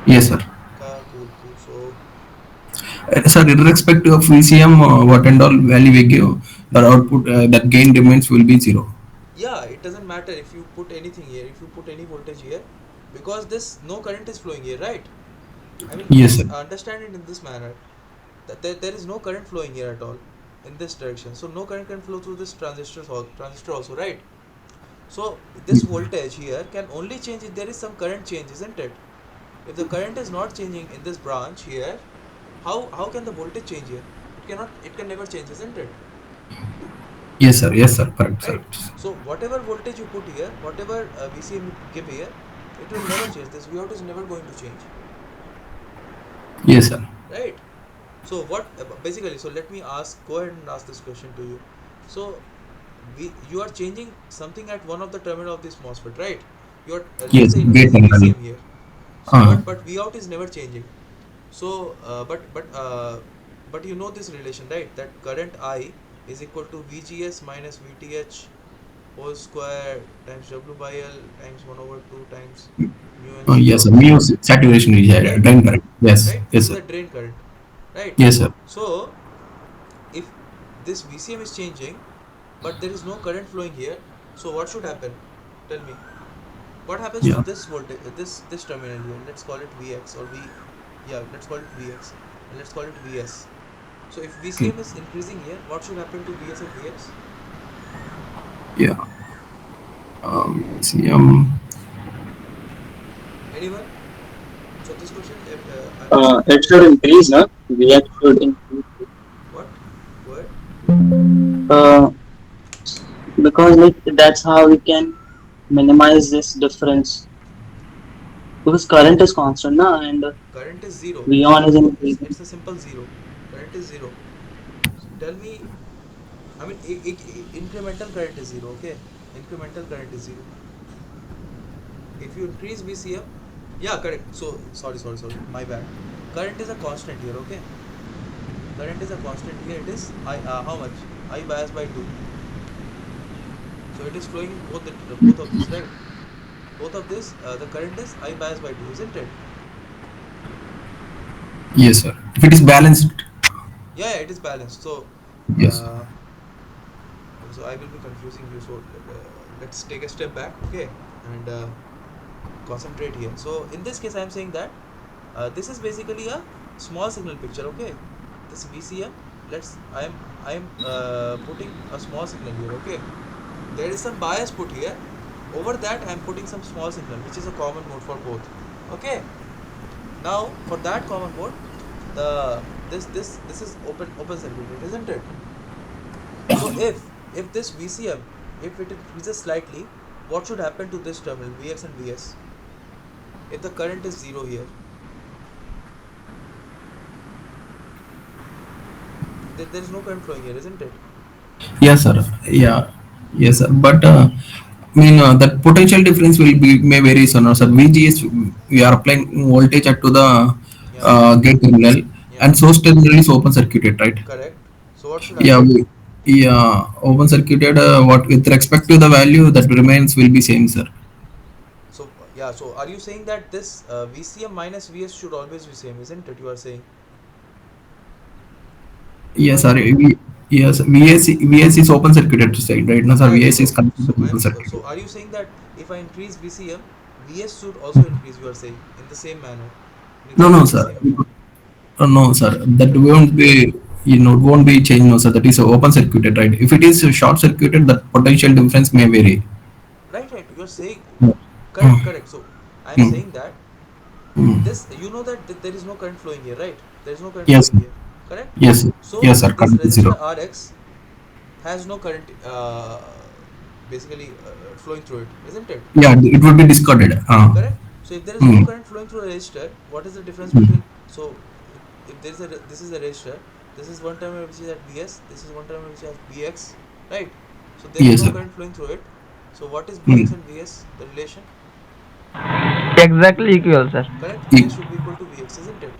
Yes, sir. Cool, cool. So Sir, irrespective of VCM, what and all value we give, the output, that gain remains will be zero. yeah, it doesn't matter if you put anything here, if you put any voltage here, because this no current is flowing here, right? I mean, Yes, sir. just understand it in this manner that there is no current flowing here at all in this direction. So no current can flow through this transistor also, right? So this voltage here can only change if there is some current change, isn't it? If the current is not changing in this branch here, how can the voltage change here? It cannot. It can never change, isn't it? Yes, sir. Yes, sir. Correct, sir. Right. So whatever voltage you put here, whatever VCM you give here, it will never change. This V out is never going to change, Yes, sir. right? So what basically? So let me ask. Go ahead and ask this question to you. So you are changing something at one of the terminal of this MOSFET, right? You are let's Yes, say it gate is a terminal. VCM here. So Uh, but V out is never changing. So but you know this relation, right? That current I is equal to VGS minus VTH whole square times W by L times 1 over 2 times mu n C Yes, sir. off, Mu saturation is right? drain current. Yes, Right, this yes, is sir. the drain current, right? Yes, sir. So if this VCM is changing but there is no current flowing here, so what should happen? Tell me, what happens to Yeah. this voltage, this terminal here? Let's call it Vx or V, yeah, let's call it Vx, and let's call it Vs. So if Okay. VCM is increasing here, what should happen to Vs and Vx? Yeah. See, Anyone? So this question, I'm asking It you. should increase, no? Vx should increase. What? Go ahead. Uh, because like that's how we can minimize this difference. Because current is constant, na, and Current is zero. V on Zero. is It's increasing. a simple zero. Current is zero. So tell me. I mean, incremental current is zero. Okay. Incremental current is zero. If you increase VCM, yeah, correct. So sorry. My bad. Current is a constant here. Okay. Current is a constant here. It is I. How much? I bias by 2. So it is flowing in both of this, right? Both of this. The current is I bias by 2, isn't it? yes, sir. If it is balanced, Yeah, it is balanced. So. yes, sir. Uh, so I will be confusing you. So let's take a step back, okay, and concentrate here. So in this case, I am saying that this is basically a small signal picture, okay. This VCM, I am putting a small signal here, okay. There is some bias put here. Over that, I am putting some small signal, which is a common mode for both, okay. Now for that common mode, the this is open circuited, isn't it? So if this VCM, if it increases slightly, what should happen to this terminal Vx and Vs? If the current is zero here, there is no current flowing here, isn't it? Yes, sir. Yeah. Yes, sir. But I mean, that potential difference will be may vary. So, no, sir. VGS, we are applying voltage to the Yeah, gate terminal, yeah, and source terminal is open circuited, right? correct. So what should Yeah. happen? Yeah. Open circuited. What with respect to the value that remains will be same, sir. So yeah, so are you saying that this VCM minus Vs should always be same, isn't it? You are saying. You Yes, are sir. saying. Yes, VS is open circuited side, right? No, sir. Right. VS is So connected so to I'm open circuit. so are you saying that if I increase VCM, Vs should also increase? You are saying in the same manner, in No, no, exactly the sir. same amount. No, sir. That Then won't be, won't be changed. No, sir. That is open circuited, right? If it is short circuited, the potential difference may vary. right. You are saying Mm, correct. So I'm mm, saying that mm. this, you know that there is no current flowing here, right? There is no current Yes, flowing sir. here, correct? Yes, sir. So Yes, sir. this Current is resistor zero. Rx has no current basically flowing through it, isn't it? Yeah, it would be discarded. Correct. So if there is no Mm, current flowing through a resistor, what is the difference mm. between, so if there is a, this is a resistor, this is one terminal which is at Vs, this is one terminal which is at Vx, right? So there is Yes, no sir. current flowing through it. So what is Vx Mm. and Vs, the relation? Exactly equal, sir. Correct. E- Vs should be equal to Vx, isn't it?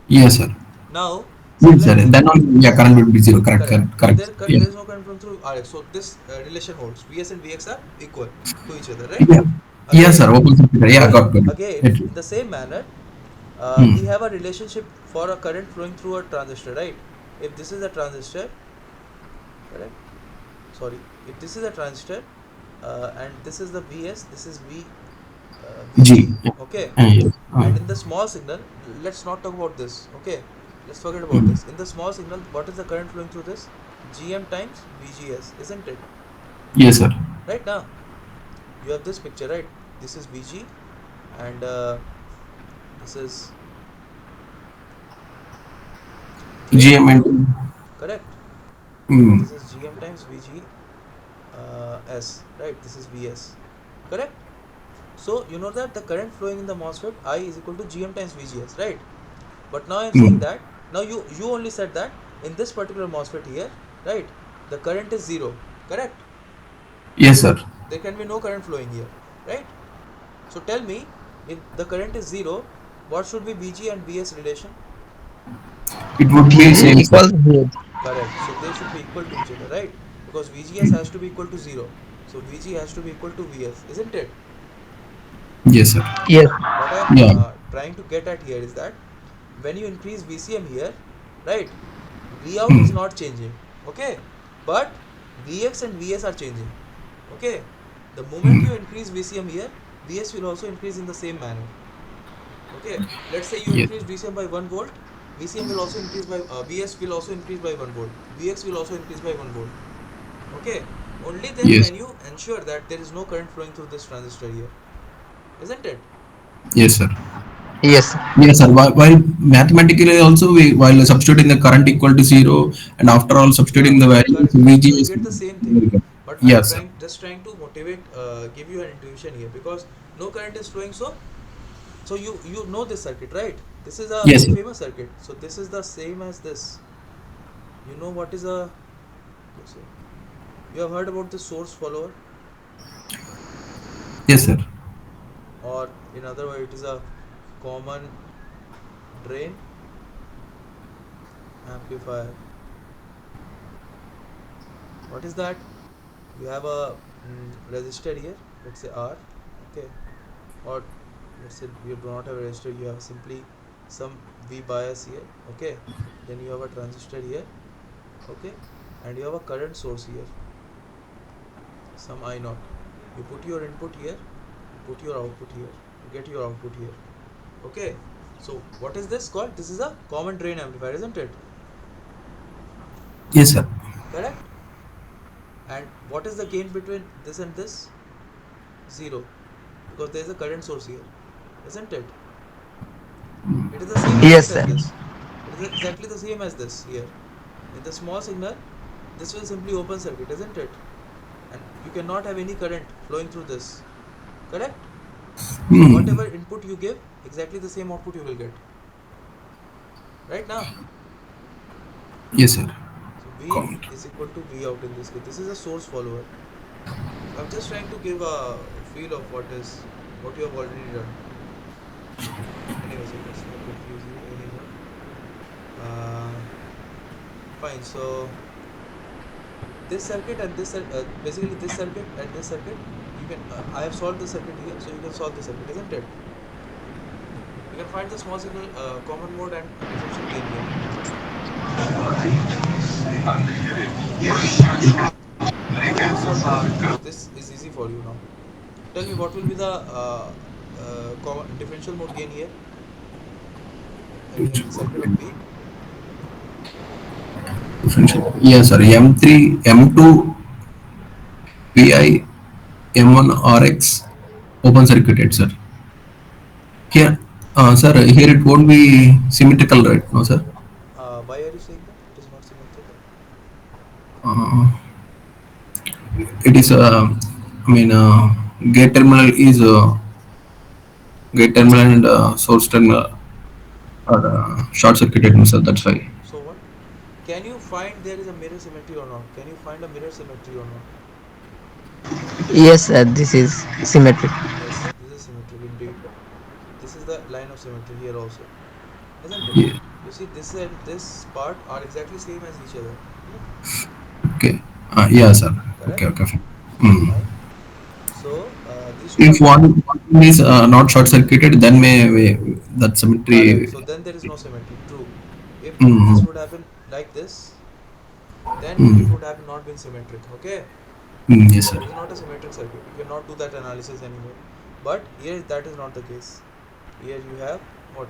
Yes, sir. Now Yes, sir. similarly, Then only, yeah, current would be zero. Correct, correct. correct, If correct. Yeah. there is no current flowing through Rx, so this relation holds. Vs and Vx are equal to each other, right? Yeah. Yes, sir. Again, Open circuit. Yeah, got it. again, It, in the same manner, we mm. have a relationship for a current flowing through a transistor, right? If this is a transistor, correct? Sorry, if this is a transistor, and this is the Vs, this is G. Vg, Yeah. okay. Yes. And in the small signal, let's not talk about this, okay. Let's forget about Mm. this. In the small signal, what is the current flowing through this? Gm times Vgs, isn't it? Yes, sir. Right now, you have this picture, right? This is Vg, and this is drain, GM and correct? So mm. this is Gm times Vg s, right? This is Vs, correct? So you know that the current flowing in the MOSFET I is equal to Gm times Vgs, right? But now I am saying Mm. that, now you only said that in this particular MOSFET here, right? The current is zero, correct? Yes, sir. There can be no current flowing here, right? So tell me, if the current is zero, what should be Vg and Vs relation? It would be G same, sir. equals H. Correct. So they should be equal to each other, right? Because VGS has to be equal to 0. So VG has to be equal to VS, isn't it? Yes, sir. Yes. What I am Yeah. trying to get at here is that when you increase VCM here, right, V out is Hmm. not changing, okay, but Vx and Vs are changing, okay. The moment Hmm. you increase VCM here, Vs will also increase in the same manner, okay. Let's say you Yes. increase VCM by 1 volt, VCM will also increase by Vs will also increase by 1 volt, Vx will also increase by 1 volt, okay. Only then Yes. can you ensure that there is no current flowing through this transistor here, isn't it? Yes, sir. Yes. Yes, sir. While mathematically also, while substituting the current equal to zero, and after all substituting Yeah, the values, correct. You will VGS. get the same thing. But I am Yes, sir. trying just trying to motivate, give you an intuition here because no current is flowing. So you know this circuit, right? This is a Yes, very sir. famous circuit. So this is the same as this. You know what is a so you have heard about the source follower, Yes, sir. or in other words, it is a common drain amplifier. What is that? You have a resistor here. Let's say R. Okay, or let's say you do not have a resistor, you have simply some V bias here, okay, then you have a transistor here, okay, and you have a current source here, some I naught. You put your input here, you put your output here, you get your output here, okay. So what is this called? This is a common drain amplifier, isn't it? Yes, sir. Correct. And what is the gain between this and this? Zero, because there is a current source here, isn't it? It is the same Yes, circuit as sir. this. It is exactly the same as this here. In the small signal, this will simply open circuit, isn't it? And you cannot have any current flowing through this. Correct? So Hmm. whatever input you give, exactly the same output you will get. Right now. Yes, sir. So V Comment. is equal to V out in this case. This is a source follower. So I'm just trying to give a feel of what you have already done. Anyways, let's not confuse you anymore. Uh, Fine. So this circuit and basically this circuit and this circuit, you can I have solved the circuit here, so you can solve the circuit, isn't it? You can find the small signal common mode and differential gain here. How will you solve this? Because this is easy for you now. Tell me what will be the differential mode gain here in circuit of week. Differential. Yes, sir. M3, M2, PI, M1, RX, open circuited, sir. Here, sir, here it won't be symmetrical, right? No, sir. Why are you saying that it is not symmetrical? Uh, it is, I mean, gate terminal is gate terminal and source terminal are short circuited, no, sir. That's why. So what? Can you find there is a mirror symmetry or not? Can you find a mirror symmetry or not? Yes, sir. This is symmetric. Yes, this is symmetric indeed. This is the line of symmetry here also, isn't it? Yeah. You see, this and this part are exactly same as each other. Okay. Yeah, sir. Okay, Correct? okay. Hmm. Fine. So these two are If common. one is not short circuited, then may that Correct. symmetry. So then there is no symmetry. True. If this Mm, would have been like this, then it mm, would have not been symmetric. Okay. yes, sir. This is not a symmetric circuit. You cannot do that analysis anymore. But here that is not the case. Here you have what?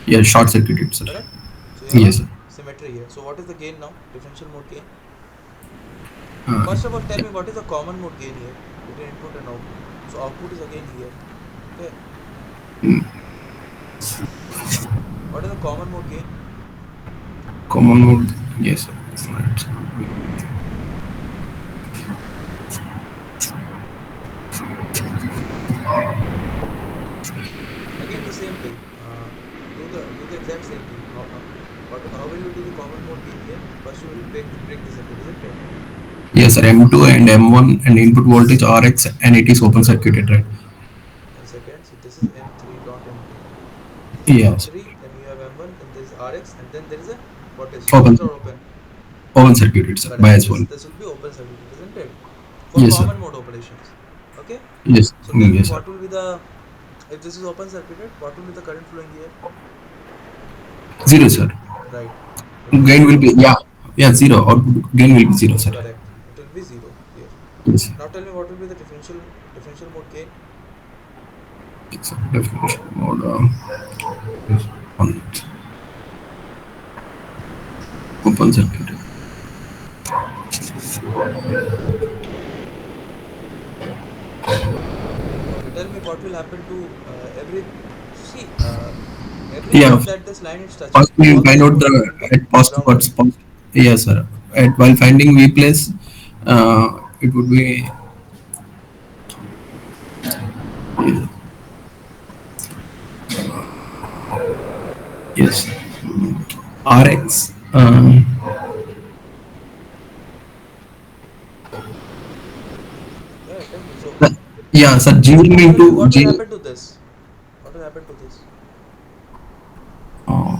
Yeah, short circuited, sir. Correct. So you have a Yes, sir. symmetry here. So what is the gain now? Differential mode gain. Uh, First of all, tell yeah. me what is the common mode gain here between input and output. So output is again here. Okay. What is the common mode gain? Common mode. Yes, sir. Right, sir. Again the same thing. Do the exact same thing. How will you do the common mode gain here? First you will break the circuit, isn't it? Yes, sir. M2 and M1 and input voltage RX and it is open circuited, right? 1 second. So this is M3 dot M2. This is Yes. M3. Then you have M1. Then there is RX, and then there is a what is? Open. Closed or open? Open circuited, sir. Correct. Bias This wall. this will be open circuited, isn't it? For Yes, sir. common mode operations. Okay. Yes. So tell me Yes, sir. what will be the, if this is open circuited, what will be the current flowing here? Zero, sir. Right. It will be Gain will zero. be, yeah. Yeah, zero. Output gain will be zero, sir. Correct. It will be zero here. Yes. Now tell me what will be the differential mode gain? Yes, sir. Definition mode. Yes. On open circuit. Okay. Tell me what will happen to every. See, every Yeah. point that this line is touching, First, we all the find out inputs the will be at post grounded. what's post. Yes, sir. At while finding V place, it would be yes. RX. Yeah. Tell me. So Yeah, sir. G into what will G. happen to this? What will happen to this? Uh,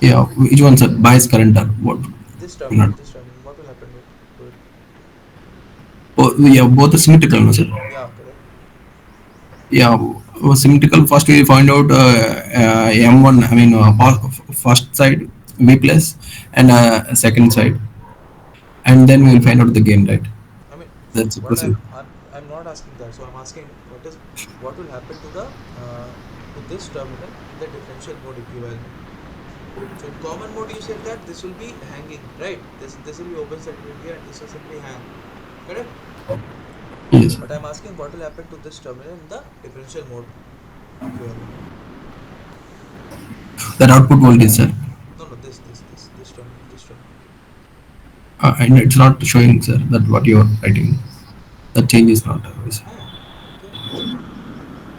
yeah, which one, sir? Bias current or what? This Not. terminal. This terminal. What will happen to it? Oh, yeah, both are symmetrical, no, sir. Yeah. Correct. Yeah, symmetrical. First, we find out M1. I mean, first side V plus and second side, and then we'll find out the gain, right? I mean, That's the what procedure. I'm not asking that. So I'm asking what will happen to the to this terminal in the differential mode equivalent. So in common mode, you said that this will be hanging, right? This will be open circuit here, and this will simply hang, correct? Yes, But I'm asking what will happen to this terminal in the differential mode equivalent. that output voltage, sir. No, no, this terminal. And it's not showing, sir, that what you are writing. The change is not. Ah, okay.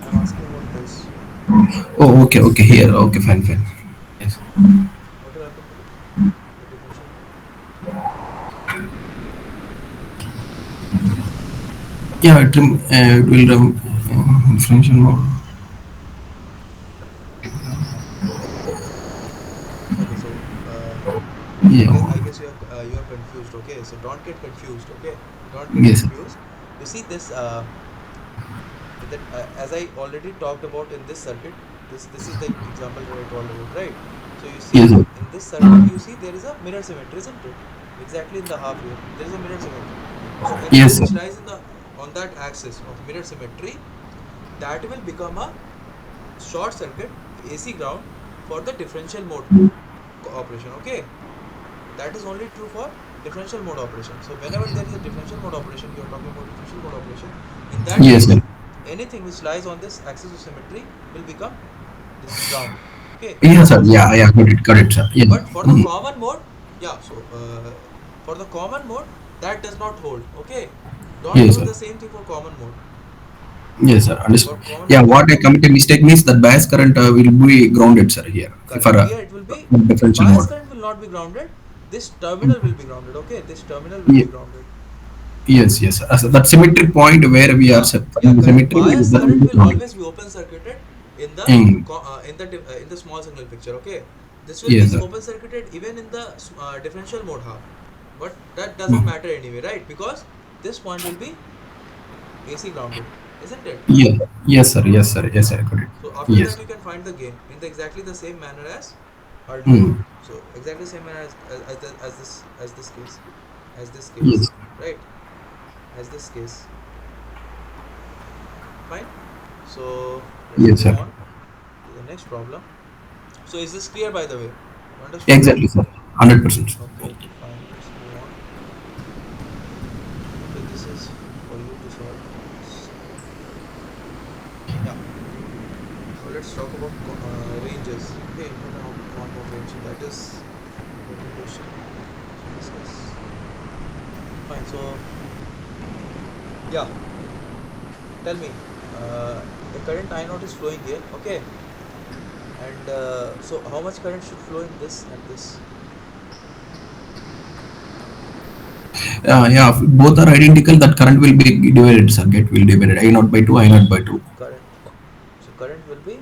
I'm asking about this. Oh, okay, okay. Here, okay, fine, fine. Yes. What will happen to it in the differential mode? Yeah, it will differential mode. Okay, so I Yeah. guess you are confused. Okay, so don't get confused. Okay, don't get Yes, sir. confused. You see this that as I already talked about in this circuit. This is the example that I told about, right? So you see Yes, sir. in this circuit, you see there is a mirror symmetry, isn't it? Exactly in the half here, there is a mirror symmetry. So anything Yes, sir. which lies in the on that axis of mirror symmetry, that will become a short circuit AC ground for the differential mode operation. Okay, that is only true for differential mode operation. So whenever there is a differential mode operation, you are talking about differential mode operation. In that Yes, case, sir. anything which lies on this axis of symmetry will become this ground. Okay, Yes, sir. so Yeah, yeah, got it, sir. Yes. but for the Mm. common mode, yeah. So for the common mode, that does not hold. Okay, don't Yes, use sir. the same thing for common mode. Yes, sir. For Understood. common Yeah, mode, what I commit a mistake means that bias current will be grounded, sir, here for correct. Here it will be differential bias mode. current will not be grounded. This terminal will be grounded. Okay, this terminal will Yeah. be grounded. Yes, yes. So that symmetric point where we are Yeah, yeah, finding the correct. symmetry, Bias that will current be will grounded. always be open circuited in the Mm. in the small signal picture. Okay, this will Yes, be sir. open circuited even in the differential mode half, but that doesn't Mm. matter anyway, right? Because this point will be AC grounded, isn't it? Yeah. Yes, sir. Yes, sir. Yes, sir. Got it. So after that Yes. you can find the gain in the exactly the same manner as earlier. Mm. So exactly the same manner as this case, Yes. right? As this case, fine. So let's Yes, move sir. on to the next problem. So is this clear, by the way? You understood? Exactly, sir. 100%. Okay, okay, fine. Let's move on. Okay, this is for you to solve. Yeah. Now let's talk about ranges. Okay, important one more range. That is important question to discuss. Fine. So yeah, tell me. A current I naught is flowing here. Okay, and so how much current should flow in this and this? Yeah, if both are identical, that current will be divided, circuit will divided I naught by 2, I naught by 2. Current. So current will be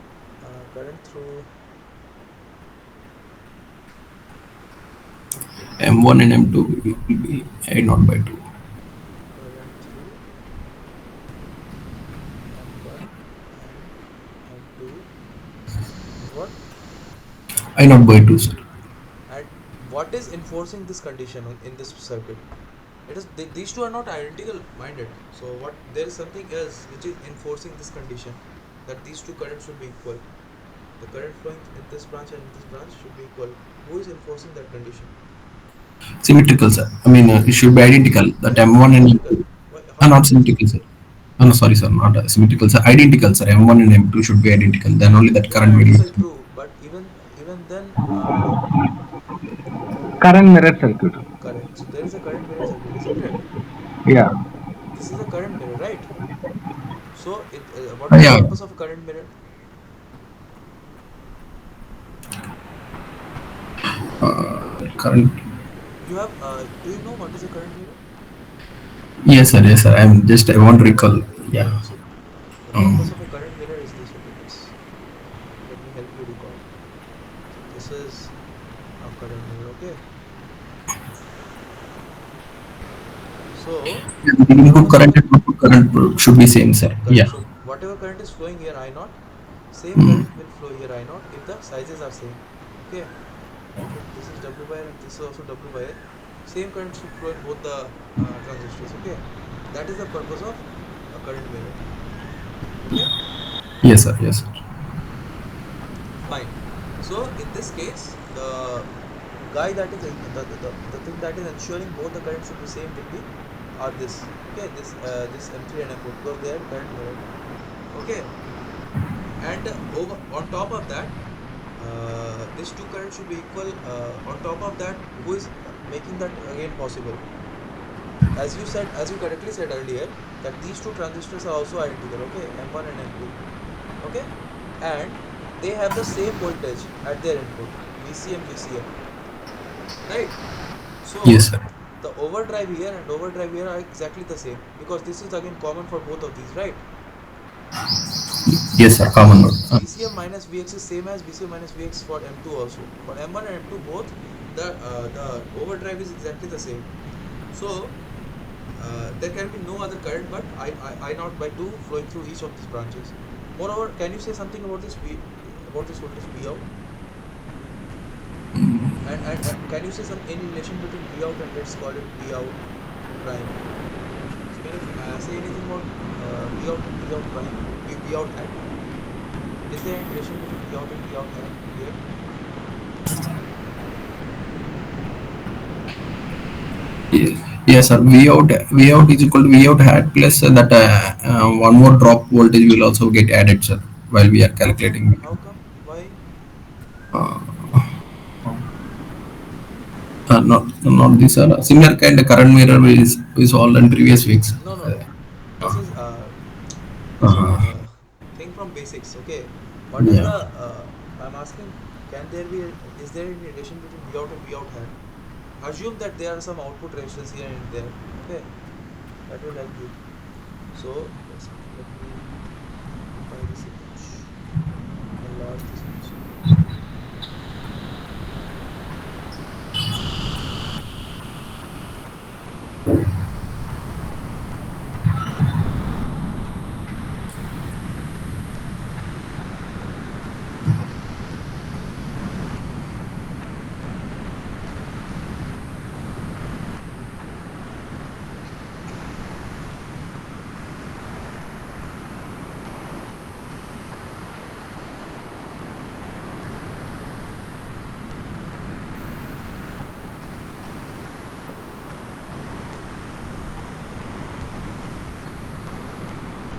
current through M1 and M2 will be I naught by 2. Current through M1 and M2 is what? I naught by 2, sir. And what is enforcing this condition in this circuit? It is these two are not identical minded. So what there is something else which is enforcing this condition that these two currents should be equal. The current flowing in this branch and in this branch should be equal. Who is enforcing that condition? Symmetrical, sir. I mean, it should be identical. Why That is it M1 not and symmetrical? M2 Why, are how not it is? symmetrical, sir. Oh, no, sorry, sir. Not symmetrical, sir. Identical, sir. M1 and M2 should be identical. Then only that Yeah, current will identical, be. true. But even then, Current mirror circuit. correct. So there is a current mirror circuit, isn't it? Yeah. This is a current mirror, right? So what is the Yeah. purpose of a current mirror? Current. You have do you know what is a current mirror? Yes, sir. Yes, sir. I'm just. I want to recall. Yeah. Correct. So the Um, purpose of a current mirror is this. Okay, let me help you recall. So this is a current mirror. Okay. So the whatever input the current flowing, and output current should be same, sir. correct. Yeah. So whatever current is flowing here I naught, same Mm. current will flow here I naught if the sizes are same. Okay. So this is W by L and this is also W by L. Same current should flow in both the transistors. Okay. That is the purpose of a current mirror. Okay. Yes, sir. Yes, sir. Fine. So in this case, the guy that is the thing that is ensuring both the currents should be same will be are this. Okay, this M3 and M4 because they are current mirror. Okay, and over on top of that, these two currents should be equal. On top of that, who is making that again possible? As you said, as you correctly said earlier, that these two transistors are also identical. Okay, M1 and M2. Okay, and they have the same voltage at their input, VCM, VCM, right? Yes, So sir. the overdrive here and overdrive here are exactly the same because this is again common for both of these, right? Yes, sir. Common So node. VCM minus Vx is same as VCM minus Vx for M2 also. For M1 and M2 both, the overdrive is exactly the same. So there can be no other current but I naught by 2 flowing through each of these branches. Moreover, can you say something about this about this voltage V out? And can you say some any relation between V out and let's call it V out prime? So can you say anything about V out and V out prime? V out hat? Is there any relation between V out and V out hat here? Yes, sir. V out is equal to V out hat plus that one more drop voltage will also get added, sir, while we are How come? calculating. How come? Why? Not this, sir. Similar kind of current mirror is all in previous weeks. No, no, no. This is just a Uh, thing from basics. Okay. What is the? yeah. I'm asking. Can there be? Is there any relation between V out and V out hat? Assume that there are some output resistance here and there. Okay. That will help you. So let me simplify this image. Enlarge this image.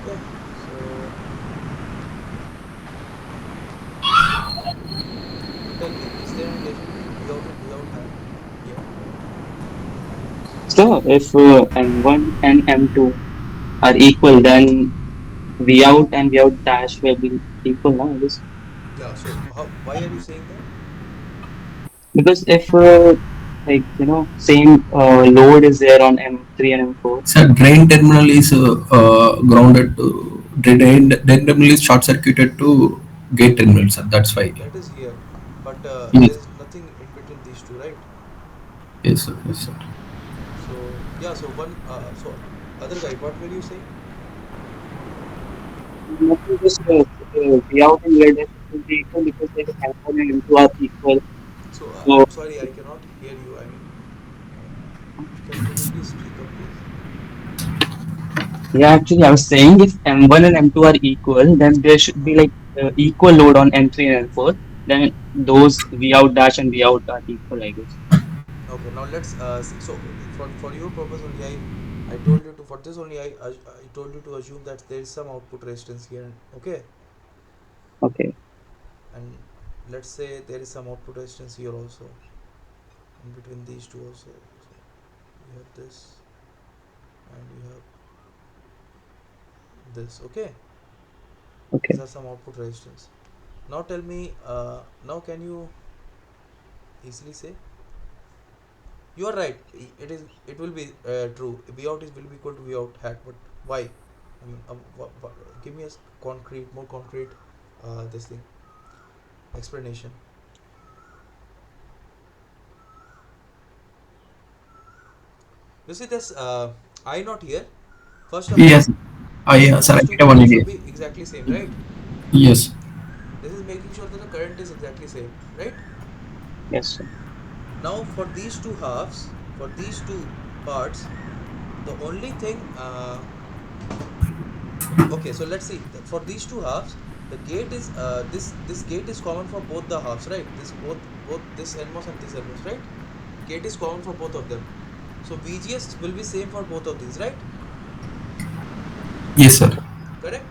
Okay. So you tell me, is there a relation between V out and V out hat here? So if M1 and M2 are equal, then V out and V out dash will be equal now, I guess. Yeah. So how? Why are you saying that? Because if like same load is there on M3 and M4. Sir, drain terminal is grounded to drain terminal is short circuited to gate terminal, sir. That's why. That is here, but Yes. there is nothing in between these two, right? Yes, sir. Yes, sir. So yeah, so other guy, what were you saying? Nothing, just V out and V dash will be equal because like M1 and M2 are equal. So So I'm sorry, I cannot hear you. I mean, can you please speak up, please? yeah, actually, I was saying if M1 and M2 are equal, then there should be Uh-huh. like equal load on M3 and M4. Then those V out dash and V out are equal, I guess. Okay, now let's see. So for your purpose only, I told you to, for this only, I told you to assume that there is some output resistance here. Okay, Okay, and let's say there is some output resistance here also, in between these two also. So you have this and you have this. Okay, these okay. are some output resistance. Now tell me, now can you easily say? You are right. It is. It will be true. V out is will be equal to V out hat. But why? I mean, give me a concrete, more concrete, this thing explanation. You see this I not here. First of all, Yes. Yeah, sir. I these two get a one coils idea. should be exactly same, right? Yes. This is making sure that the current is exactly same, right? Yes, sir. Now for these two halves, for these two parts, the only thing. Okay, so let's see. For these two halves, the gate is this gate is common for both the halves, right? This both this NMOS and this NMOS, right? Gate is common for both of them. So VGS will be same for both of these, right? Yes, sir. Correct?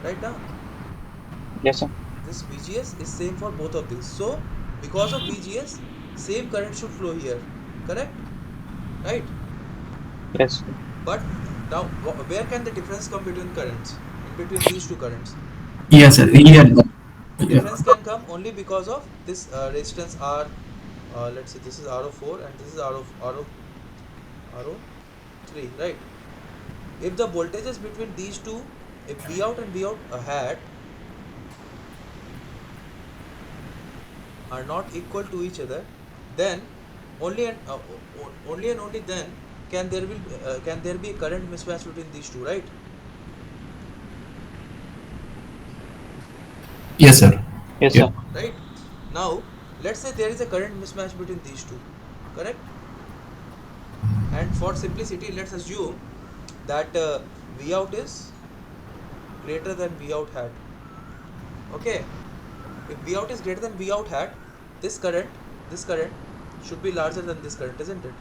Right now, Yes, sir. this VGS is same for both of these. So because of VGS, same current should flow here. Correct? Right? Yes, sir. But now, where can the difference come between currents? In between these two currents? Yes, sir. Here. The Yeah. difference can come only because of this resistance R. Let's say this is RO4 and this is RO3, right? If the voltages between these two, if V out and V out hat are not equal to each other, then only and only then can there be a current mismatch between these two, right? Yes, sir. Yes, Yeah. sir. Right. Now let's say there is a current mismatch between these two, correct? And for simplicity, let's assume that V out is greater than V out hat. Okay, if V out is greater than V out hat, this current this current should be larger than this current, isn't it?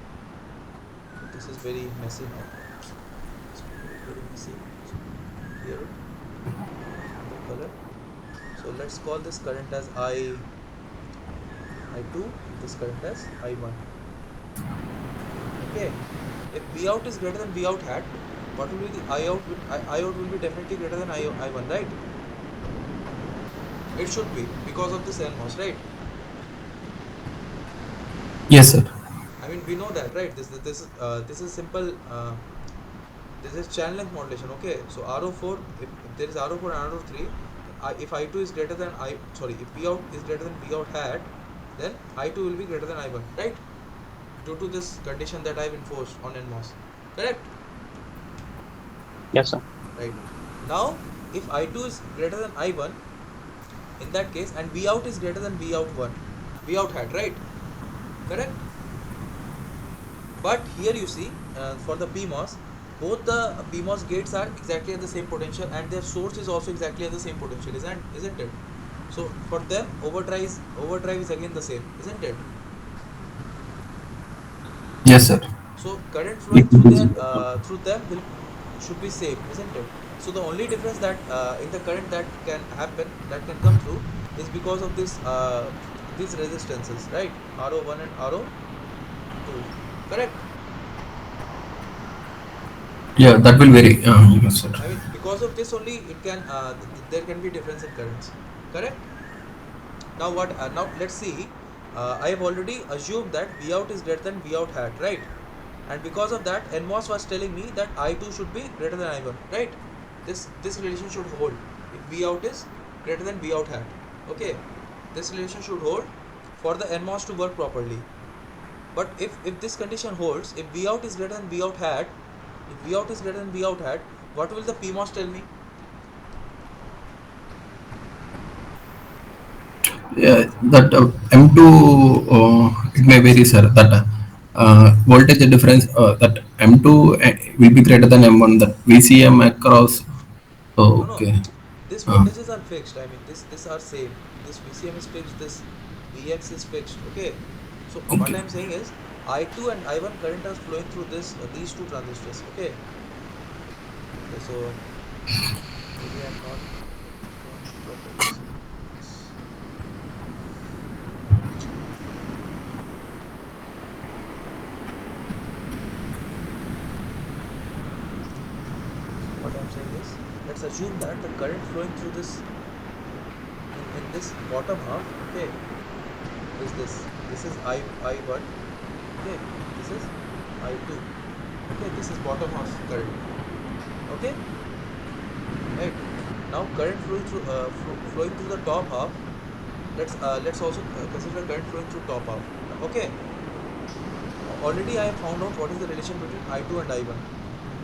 This is very messy now. It's very messy. So here the color. So let's call this current as I2, this current as I1. Okay, if V out is greater than V out hat, what will be the I out? I out will be definitely greater than I1, right? It should be because of this NMOS, right? Yes, sir. I mean, we know that, right? This is simple. This is channel length modulation. Okay, so RO4, if there is RO4 and RO3, if I2 is greater than if V out is greater than V out hat, then I2 will be greater than I1, right? Due to this condition that I have enforced on NMOS, correct? Yes, sir. Right. Now, if I2 is greater than I1, in that case, and V out is greater than V out 1, V out hat, right? Correct? But here you see, for the PMOS, both the PMOS gates are exactly at the same potential and their source is also exactly at the same potential, isn't it? So for them, overdrive is again the same, isn't it? Yes, sir. So current flowing Equal through to their zero. through them will should be same, isn't it? So the only difference that in the current that can happen, that can come through, is because of this these resistances, right? RO1 and RO2, correct? Yeah, that will vary. Yes, sir. I mean, because of this only, it can there can be difference in currents, correct? Now what? Now let's see. I have already assumed that V out is greater than V out hat, right? And because of that, NMOS was telling me that I2 should be greater than I1, right? This relation should hold if V out is greater than V out hat. Okay. this relation should hold for the NMOS to work properly. But if this condition holds, if V out is greater than V out hat, if V out is greater than V out hat, what will the PMOS tell me? Yeah, that M2, it may vary, sir. That voltage difference, that M2 will be greater than M1. That VCM across. No, no, Okay. these Uh, voltages are fixed. I mean, this are same. This VCM is fixed. This Vx is fixed. Okay. So what okay. I'm saying is, I2 and I1 current are flowing through this these two transistors. Okay. Okay. So maybe I'm not drawing it properly. So this. So what I'm saying is, let's assume that the current flowing through this in this bottom half, okay, is this. This is I1, okay. This is I2, okay. This is bottom half current, okay, right. Now current flowing through the top half. Let's also consider current flowing through top half, okay. Already I have found out what is the relation between I2 and I1.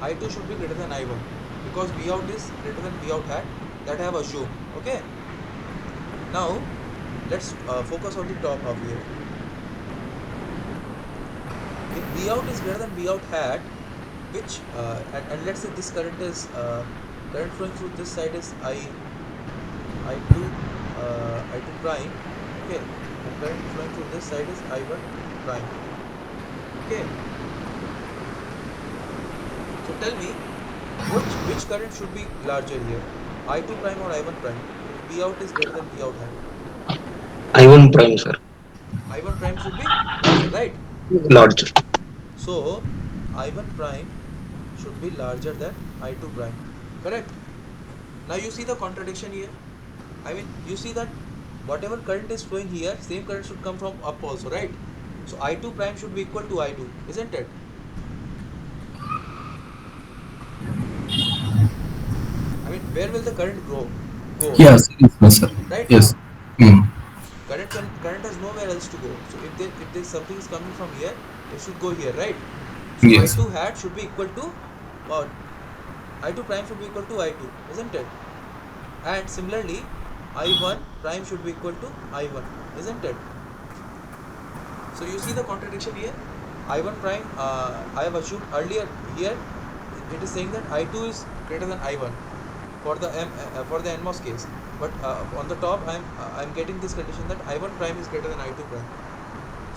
I2 should be greater than I1 because V out is greater than V out hat, that I have assumed, okay. Now let's focus on the top half here. If V out is greater than V out hat, which and let's say this current is current flowing through this side is I2 I2 prime, okay, and current flowing through this side is I1 prime, okay. So tell me, which current should be larger here, I2 prime or I1 prime? If V out is greater than V out hat, I1 prime, sir. I1 prime should be larger, right? Larger. So I1 prime should be larger than I2 prime, correct? Now you see the contradiction here. I mean, you see that whatever current is flowing here, same current should come from up also, right? So I2 prime should be equal to I2, isn't it? I mean, where will the current go, right? Yes, yes, sir. Right Yes. now, Hmm. current has nowhere else to go. So if there's something is coming from here, it should go here, right? So Yes. I2 hat should be equal to what? I2 prime should be equal to I2, isn't it? And similarly, I1 prime should be equal to I1, isn't it? So you see the contradiction here. I1 prime, I have assumed earlier here, it is saying that I2 is greater than I1 for the for the NMOS case. But on the top, I'm getting this condition that I1 prime is greater than I2 prime.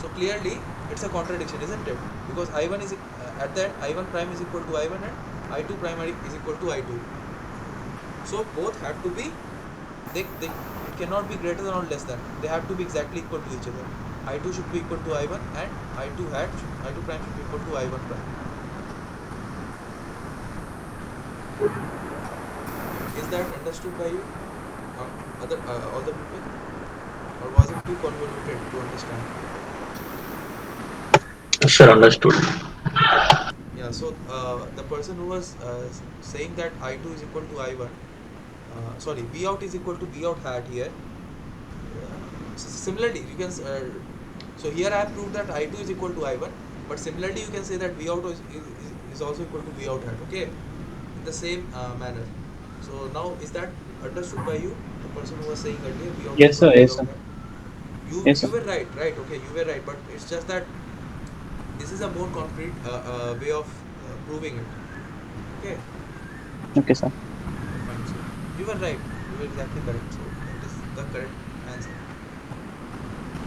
So clearly, it's a contradiction, isn't it? Because I1 is at that I1 prime is equal to I1 and I2 prime is equal to I2. So both have to be, they cannot be greater than or less than. They have to be exactly equal to each other. I2 should be equal to I1 and I2 prime should be equal to I1 prime. Is that understood by you? Other other people, or was it too convoluted to understand? Sir, understood. Yeah. So the person who was saying that I2 is equal to I1, sorry, V out is equal to V out hat here. Similarly, you can so here I have proved that I2 is equal to I1, but similarly you can say that V out is also equal to V out hat. Okay, in the same manner. So now is that understood by you? The person who was saying earlier V out is Yes, equal sir. to V Yes, out sir. hat. Yes, You sir. were right, right? Okay, you were right, but it's just that this is a more concrete way of proving it. Okay, Okay, sir. okay, fine. So you were right. You were exactly correct. So that is the correct answer.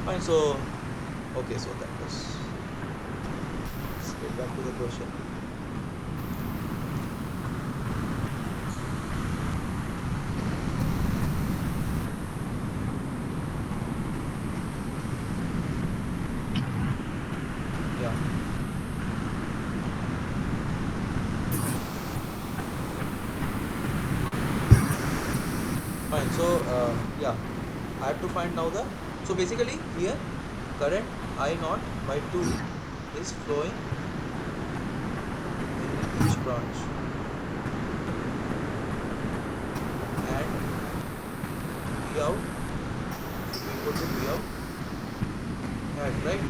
Fine. So okay, so that was. Let's get back to the question. Yeah, fine. So yeah, I have to find now the. So basically here, current I naught by 2 is flowing in each branch, and V out should be equal output V out hat, right?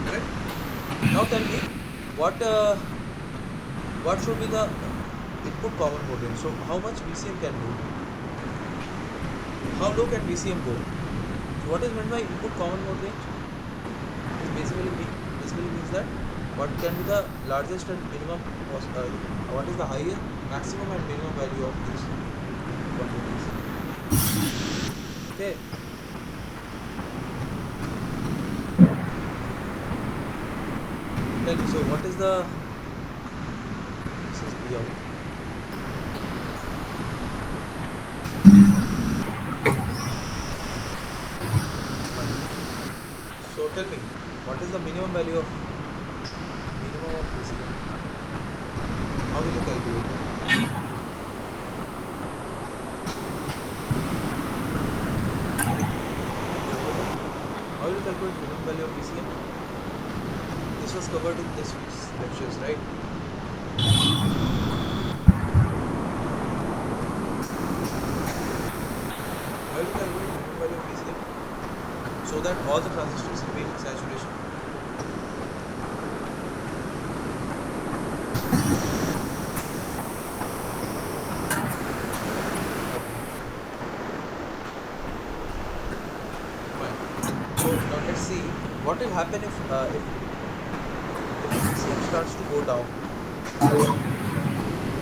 Correct. Now tell me what should be the input common mode range. So how much VCM can go? How low can VCM go? So what is meant by input common mode range? It basically means that what can be the largest and minimum, what is the highest, maximum and minimum value of these quantities. Okay. Tell me. So what is the, this is V out. Fine. So tell me, what is the minimum value of minimum of VCM? How will you calculate that? How will you calculate minimum value of VCM? This was covered in this week's lectures, right? How will you calculate minimum value of VCM so that all the transistors remain in saturation? Okay, fine. So now let's see what will happen if VCM starts to go down.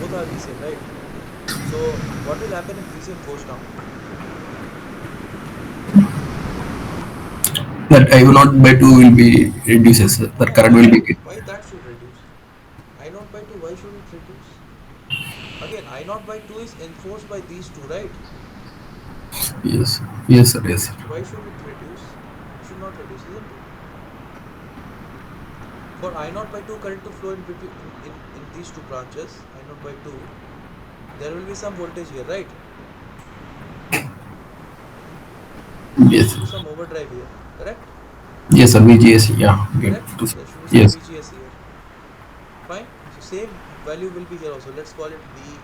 Both are VCM, right? So what will happen if VCM goes down? That I will not by 2 will be reduces. The Yeah, current will be. why that should reduce? I naught by 2, why should it reduce? Again, I naught by 2 is enforced by these two, right? Yes. Yes, sir. Yes, sir. So why should it reduce? It should not reduce, isn't it? For I naught by 2 current to flow in between in these two branches, I naught by 2, there will be some voltage here, right? There Yes. should be some overdrive here, correct? Yes, sir. VGS. Yeah. Get Correct? to. There should be some Yes. VGS here. Fine. So same value will be here also. Let's call it V.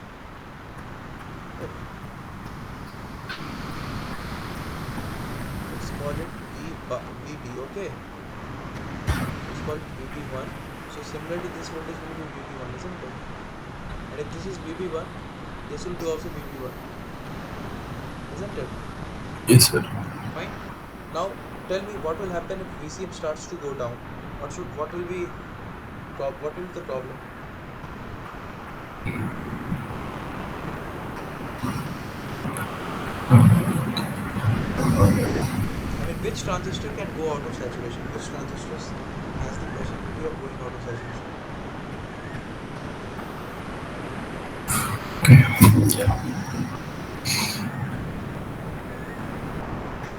Let's call it VB. Okay. Let's call it VB1. So similarly, this voltage will be VB1, isn't it? And if this is VB1, this will be also VB1, isn't it? Yes, sir. Fine. Now tell me what will happen if VCM starts to go down. What will be the problem? I mean, which transistor can go out of saturation? Which transistors has the possibility of going out of saturation?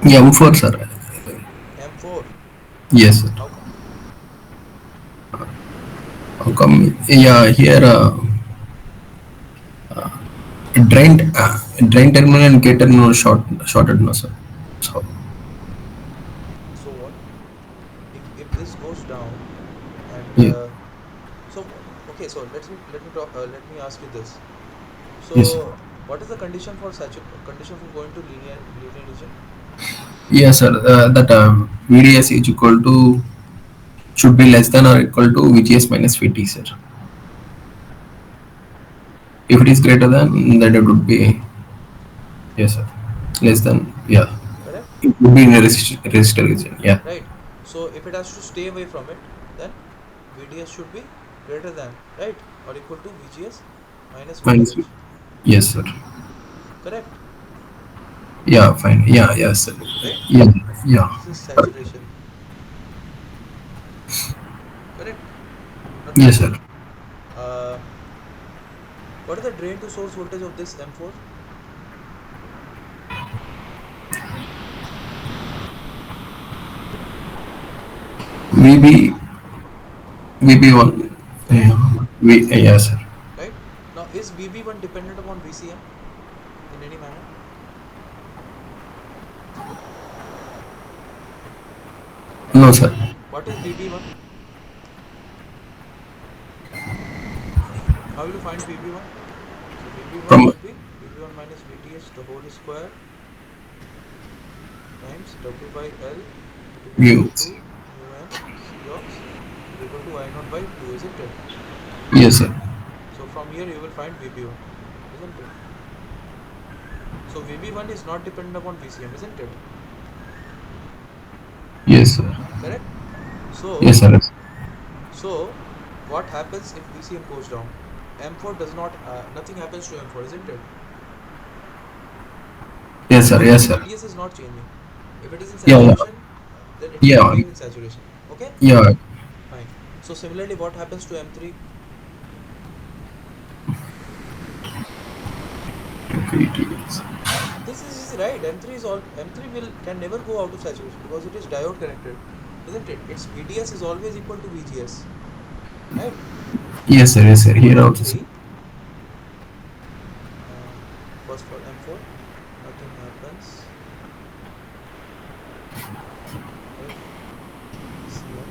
Yeah, Woodford, sir. M4. Yes, sir. How come? How come? Yeah, here drain terminal and gate terminal shorted, no, sir. So So what? If this goes down, and yeah, so okay, so let me ask you this. yes, So what is the condition for going to linear region? yes, sir. That VDS is equal to should be less than or equal to VGS minus VT, sir. If it is greater than, then it would be yes, sir. Less than, yeah. Correct? It would be in a resistor region. Yeah, Right. So if it has to stay away from it, then VDS should be greater than, right, or equal to VGS minus minus. VTH. Yes, sir. Correct? Yeah, fine. Yeah, yes, sir. Right? Yeah, yeah. This is saturation. Correct? Now tell Yes, me, sir. uh, what is the drain to source voltage of this M4? VB VB1. Correct? Yeah, yes, sir. Right? Now is VB1 dependent upon VCM in any manner? No, sir. What is VB1? How will you find VB1? So VB1 From will be VB1 minus VTH the whole square times W by L is equal to Views. mu n Cox is equal to I naught by 2, isn't it? Yes, sir. So from here you will find VB1, isn't it? So VB1 is not dependent upon VCM, isn't it? Yes, sir. Correct? So, Yes, sir. so what happens if VCM goes down? M4 does not, nothing happens to M4, isn't it? Yes, sir. Because Yes, its sir. VDS is not changing. If it is in Yeah, yeah, saturation, then it will yeah, remain in saturation. Okay? yeah. Fine. So similarly, what happens to M3? Okay, it is. This is easy, right? M3 is all M3 will can never go out of saturation because it is diode connected, isn't it? Its VDS is always equal to VGS, right? Yes, sir. Yes, sir. So for Here also, sir. M3, uh, first for M4, nothing happens if VCM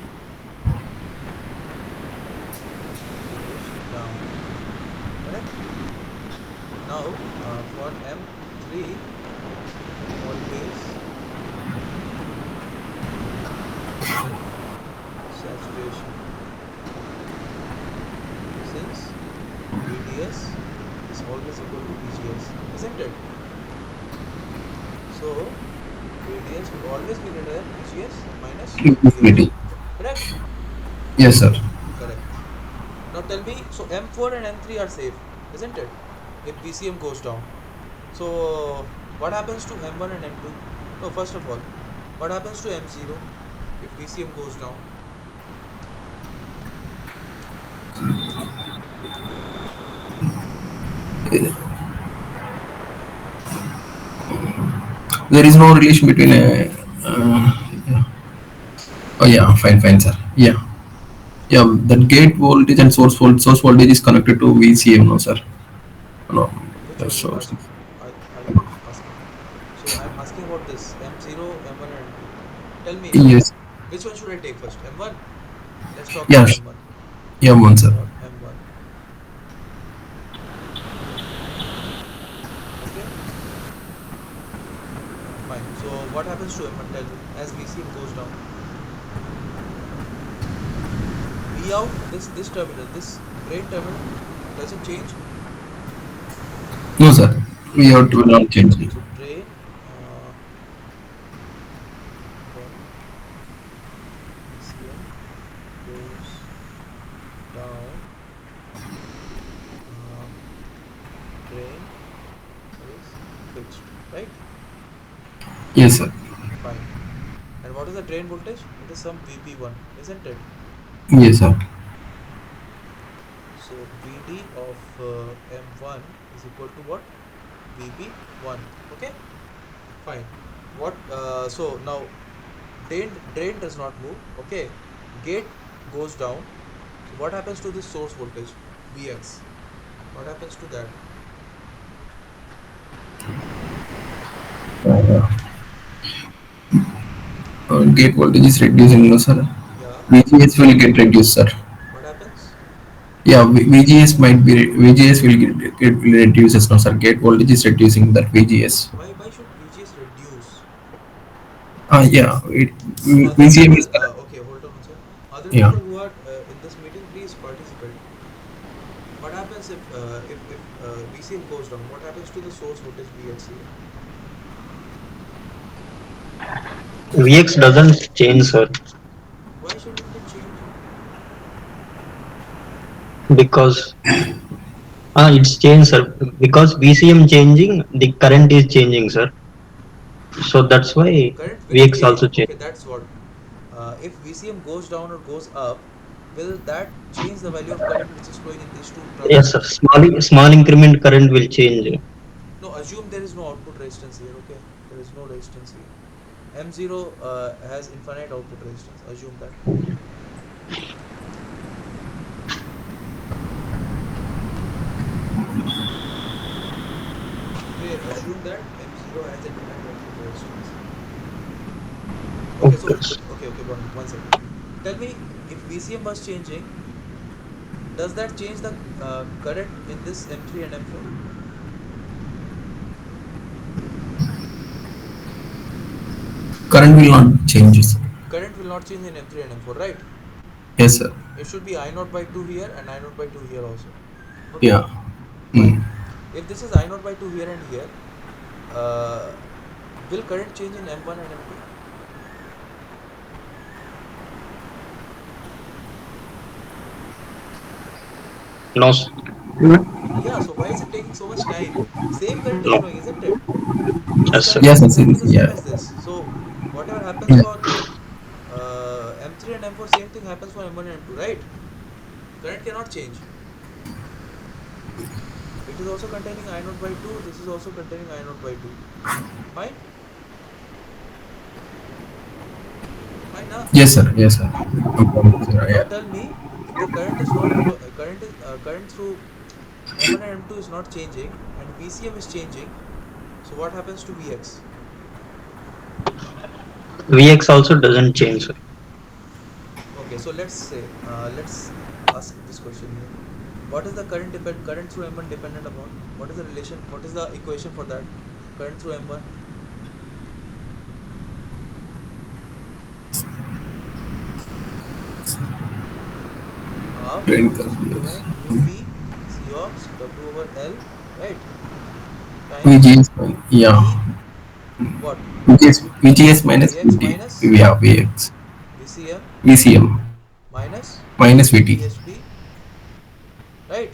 goes down. Correct? Now for M3, always in saturation since VDS is always equal to VGS, isn't it? So VDS will always be greater than VGS minus VH. Infinity. Correct? Yes, sir. Correct. Now tell me, so M4 and M3 are safe, isn't it? If VCM goes down. So what happens to M1 and M2? No, first of all, what happens to M0 if VCM goes down? There is no relation between a. Yeah. Oh yeah, fine, fine, sir. Yeah, yeah. That gate voltage and source voltage is connected to VCM, no, sir. No, Which the one you source. are you asking? So I'm asking about this M0, M1 and M2. Tell me, so Yes. which one should I take first? M1? Let's talk Yeah. about M1. Yeah, one, sir. For M1. Okay, fine. So what happens to M1? Tell me. As VCM goes down, V out, this terminal, this drain terminal, does it change? No, sir. We have to not change it. So drain, when VCM goes down, uh, drain is fixed, right? Yes, sir. Fine. And what is the drain voltage? It is some VB1, isn't it? Yes, sir. So VD of M1 is equal to what? VB1. Okay, fine. What? So now drain does not move. Okay, gate goes down. So what happens to this source voltage? Vx. What happens to that? Gate voltage is reducing, no, sir. Yeah. VGS will get reduced, sir. What happens? Yeah, VGS might be VGS will get reduces, no, sir. Gate voltage is reducing that VGS. Why should VGS reduce? Yeah, So other VCM people, is correct. okay, hold on, sir. Other Yeah. people who are in this meeting, please participate. What happens if VCM goes down? What happens to the source voltage Vx here? Vx doesn't change, sir, Why shouldn't it change? because it's changed, sir. Because VCM changing, the current is changing, sir. So that's why Current will Vx change. also change. Okay, that's what. If VCM goes down or goes up, will that change the value of current which is flowing in these two Yes, sir. transistors? Small increment current will change. No, assume there is no output resistance here. Okay, there is no resistance here. M0 has infinite output resistance. Assume that. Okay, assume that M0 has infinite output resistance. Okay, so Okay. okay, one second. Tell me, if VCM was changing, does that change the current in this M3 and M4? Current will not change, sir. Current will not change in M3 and M4, right? Yes, sir. It should be I naught by 2 here and I naught by 2 here also. Okay, Yeah. fine. Mm. If this is I naught by 2 here and here, uh, will current change in M1 and M2? No, sir. Yeah, so why is it taking so much time? Same current is No. flowing, isn't it? This Yes, sir. current Yes, is sir. exactly the same Yeah. as this. So whatever happens Yeah. for M3 and M4, same thing happens for M1 and M2, right? Current cannot change. It is also containing I naught by 2. This is also containing I naught by 2. Fine? Fine, na? Yes, sir. Yes, sir. Fine. No problem, sir. Now Yeah. tell me, if the current is not flow, current through M1 and M2 is not changing and VCM is changing, so what happens to Vx? Vx also doesn't change, sir. Okay, so let's ask this question here. What is the current through M1 dependent upon? What is the relation? What is the equation for that? Current through M1 half Very V confused. by mu p Cox W over L, right? Times VGS, yeah. V what? VGS minus Vx VT. minus Yeah, VX. VCM VCM minus minus VT. VTHP, right?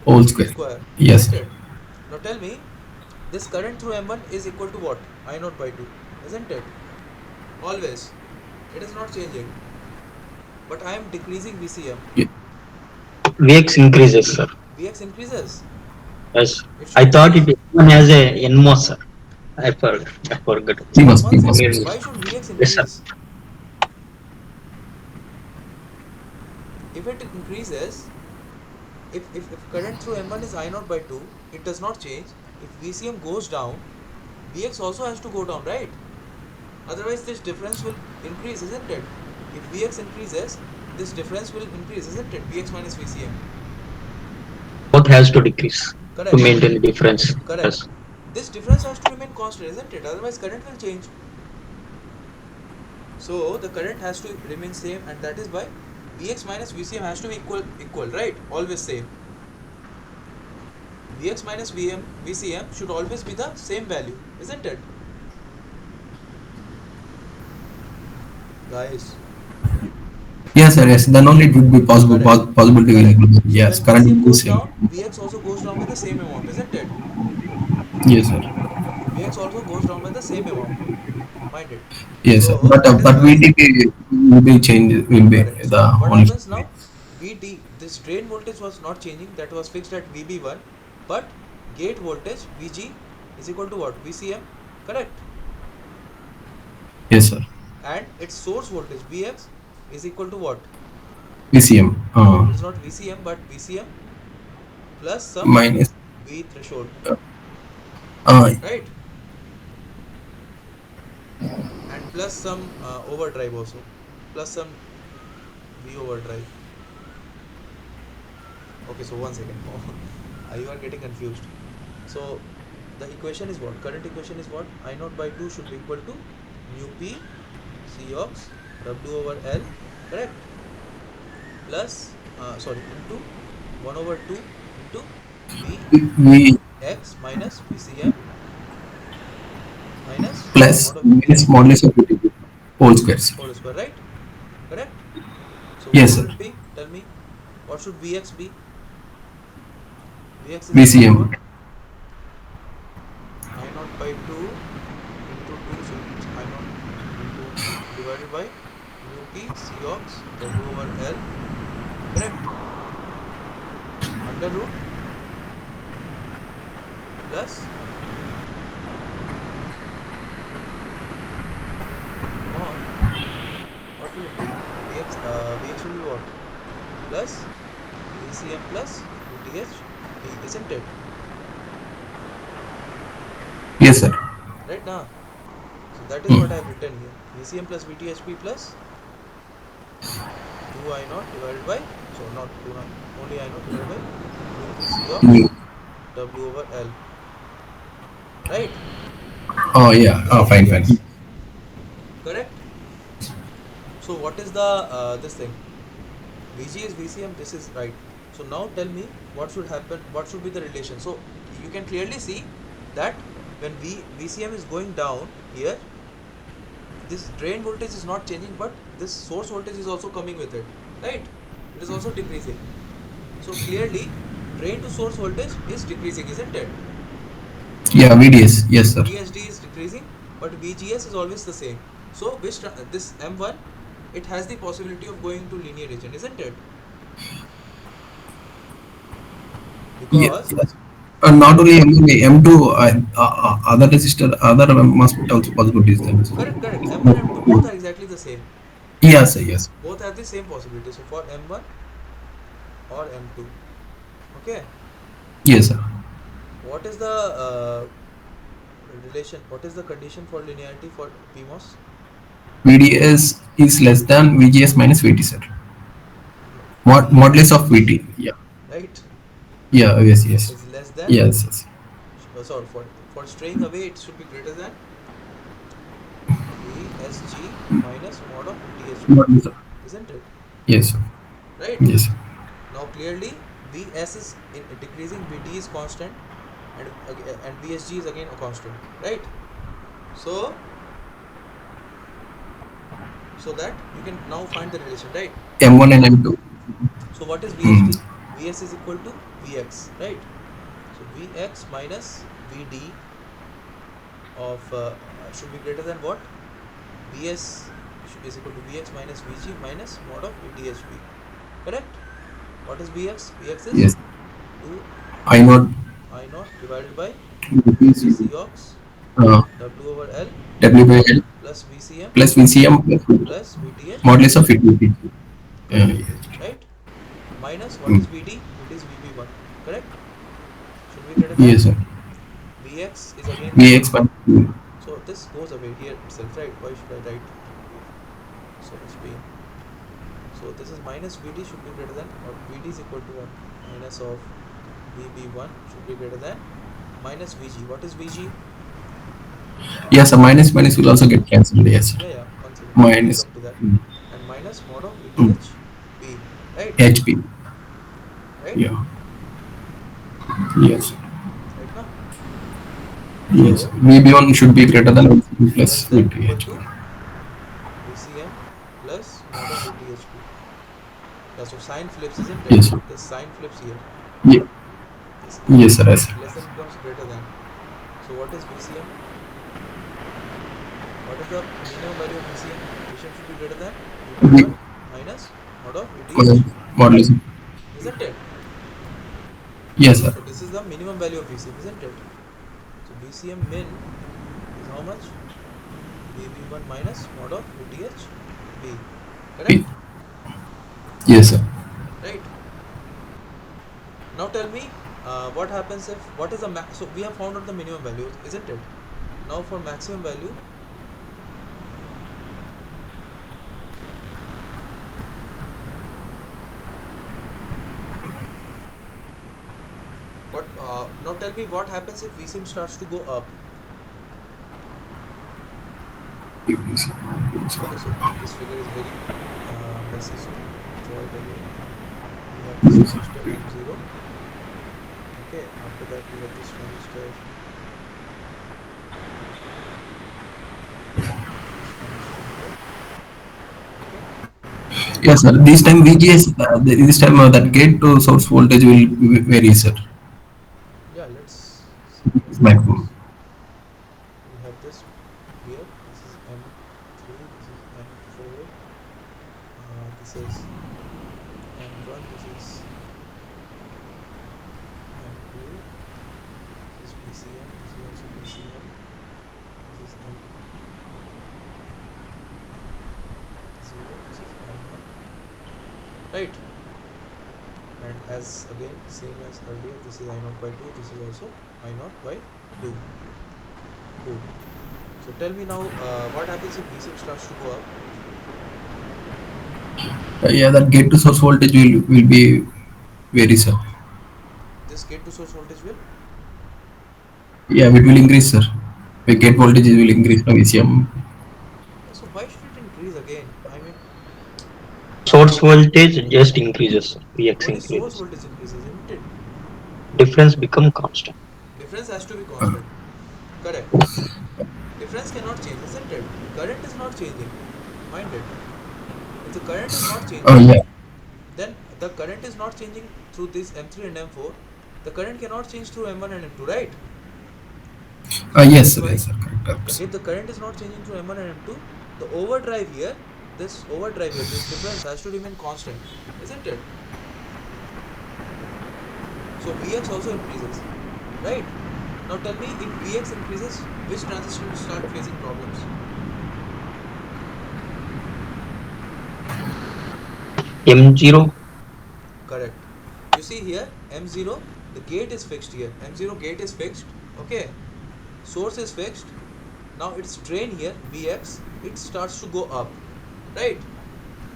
Whole square. Square, Yes, isn't sir. it? Now tell me, this current through M1 is equal to what? I naught by 2, isn't it? Always. It is not changing. But I am decreasing VCM. Yeah. Vx increases, sir. Vx increases. Yes. It should I thought increase. it even has a NMOS, sir. I forgot. I forgot. PMOS, One PMOS. second. Yes, Why should Vx sir. increase? If it increases, if current through M1 is I naught by 2, it does not change. If VCM goes down, Vx also has to go down, right? Otherwise, this difference will increase, isn't it? If Vx increases, this difference will increase, isn't it? Vx minus VCM. Both has to decrease to Correct. maintain the difference. Correct. Yes. This difference has to remain constant, isn't it? Otherwise, current will change. So the current has to remain same, and that is why Vx minus VCM has to be equal, right? Always same. Vx minus VCM should always be the same value, isn't it? Guys, Yes, sir. Yes. Then only it would be possible. correct, Possibility will correct. be. So Yes. when Current VCM will be goes same. down, Vx also goes down by the same amount, isn't it? Yes, sir. Vx also goes down by the same amount. Mind it. Yes, sir. So that is But why, VDP will be changed. Will be correct. So the what only. happens now? VD, this drain voltage was not changing, that was fixed at VB1, but gate voltage VG is equal to what? VCM, correct? Yes, sir. And its source voltage Vx is equal to what? VCM. No, it is not VCM, but VCM plus some Minus. V threshold, Uh, right? And plus some overdrive also, plus some V overdrive. Okay, so one second. You are getting confused. So the equation is what? Current equation is what? I naught by 2 should be equal to mu p Cox W over L, correct? Plus, sorry, into 1 over 2 into we Vx minus Vcm minus plus mod of minus VTHP modulus of VDP. Whole square, sir. whole square, right? Correct? So what Yes, should sir. it be? Tell me. What should Vx be? Vx is equal to what? VCM I naught by 2 into 2, so it's I naught into divided by mu p Cox W over L, correct? Under root plus, come on, what will it be? Vx will be what? Plus VCM plus VTHP, isn't it? yes, sir. Right now. So that is what I Mm. have written here. VCM plus VTHP plus 2 I naught divided by, so not 2 naught, only I naught divided by mu p Cox Mm. W over L, right? Oh yeah. This Oh, is fine, fine. Vx. what is the this thing? Vg is Vcm. This is right. So now tell me what should happen. What should be the relation? So you can clearly see that when Vcm is going down here, this drain voltage is not changing, but this source voltage is also coming with it, right? It is also decreasing. So clearly, drain to source voltage is decreasing, isn't it? Yeah, VDS. Yes, sir. VSD is decreasing, but VGS is always the same. So this M1, it has the possibility of going to linear region, isn't it? Yeah. Because Not only M2, other resistor, other MOSFET also possibilities there. So, correct, correct. M1, M2 both are exactly the same. yes, sir, yes. Both have the same possibility. So for M1 or M2, okay. Yes, sir. What is the relation? What is the condition for linearity for PMOS? VDS is less than VGS minus VT, sir. No, Modulus of VDS, VT. Yeah. right, Yeah, yes, yes. is less than. Yes, yes. Sorry, for straying away, it should be greater than VSG minus mod of VTHB, Modulus of, isn't it? yes, sir. Right. Yes. Now clearly, VS is decreasing, VD is constant, and VSG is again a constant, right? So that you can now find the relation, right? M1 and M2. So what is Mm. VSD? VS is equal to VX, right? So Vx minus Vd of should be greater than what? Vs is equal to Vx minus Vg minus mod of VTHB. Correct? What is Vx? Vx is Yes. 2 I not I naught divided by VPC, Vcox uh, W over L W by L plus Vcm plus VCM plus plus modulus of VTHB. VT. Correct? Yes. Right? Minus what Mm. is Vd? Vd is Vb1. Correct? Should be greater than Yes, sir. Vx is again VX Vd. minus So this goes away here itself, right? Why should I write so much pain? So this is minus Vd should be greater than, or Vd is equal to what? Minus of Vb1 should be greater than minus Vg. What is Vg? yes, a minus minus will also get cancelled. Yes, sir. Yeah, yeah. One second. We'll Minus come to that. mm, And minus mod of mm, VTHB. Right? HP. Right? Yeah. Yes. Right now. Yes. So VB1 should be greater than VCM less plus than equal VTH. to Vcm plus mod of VTHB. Yeah, so sign flips, isn't it? Yes, sir. This sign flips here. Ye- This yes, sir. Yes, sir. less than becomes greater than. So what is VCM? What is the minimum value of VCM? VCM should be greater than V- VB1 minus mod of uh, VTH, modulus. isn't it? Yes, sir. So this is the minimum value of VCM, isn't it? So VCM min is how much? VB1 minus mod of VTHB. P. Correct? Yes, sir. Right. Now tell me, what happens if, what is the max? So we have found out the minimum value, isn't it? Now for maximum value, what? Now tell me what happens if VCM starts to go up. Okay, so this figure is very messy, so draw it again. We have this transistor M0. Okay, after that we have this transistor, here. Okay, Yes, sir. This time VGS, this time that gate to source voltage will vary, sir. yeah, let's see what Maximum. happens. We have this here. This is M3. This is M4. This is M1. This is M2. This is PCM. This is also PCM. This is M0. This is M1. Right. And as again same as earlier, this is I naught by 2. This is also I naught by 2. Cool. So tell me now, what happens if V6 starts to go up? Yeah, that gate to source voltage will be vary, sir. This gate to source voltage will. Yeah, it will increase, sir. The gate voltage will increase from VCM. Yeah, so why should it increase again? I mean, Source voltage just increases, Vx Only source increases. voltage increases, isn't it? Difference become constant. Difference has to be constant. Correct. Difference cannot change, isn't it? Current is not changing. Mind it. If the current is not changing, Yeah. then the current is not changing through this M3 and M4. The current cannot change through M1 and M2, right? So that Yes, is sir. why Yes, sir. Correct. if the current is not changing through M1 and M2, the overdrive here, this difference has to remain constant, isn't it? So Vx also increases, right? Now tell me, if Vx increases, which transistor will start facing problems? M0. Correct. You see here, M0, the gate is fixed here. M0 gate is fixed. Okay. Source is fixed. Now its drain here, Vx, it starts to go up. Right?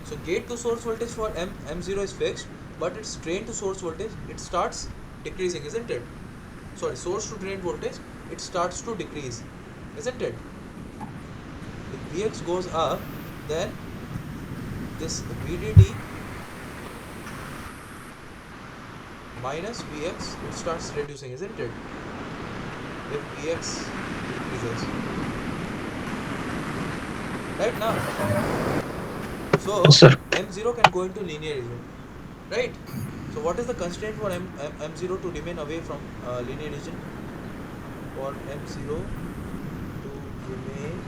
So gate to source voltage for M0 is fixed, but its drain to source voltage, it starts decreasing, isn't it? Sorry, source to drain voltage, it starts to decrease, isn't it? If Vx goes up, then this VDD minus Vx, it starts reducing, isn't it? If Vx increases. Right now. Yes, So sir. M0 can go into linear region. Right? So what is the constraint for M0 to remain away from linear region? For M0 to remain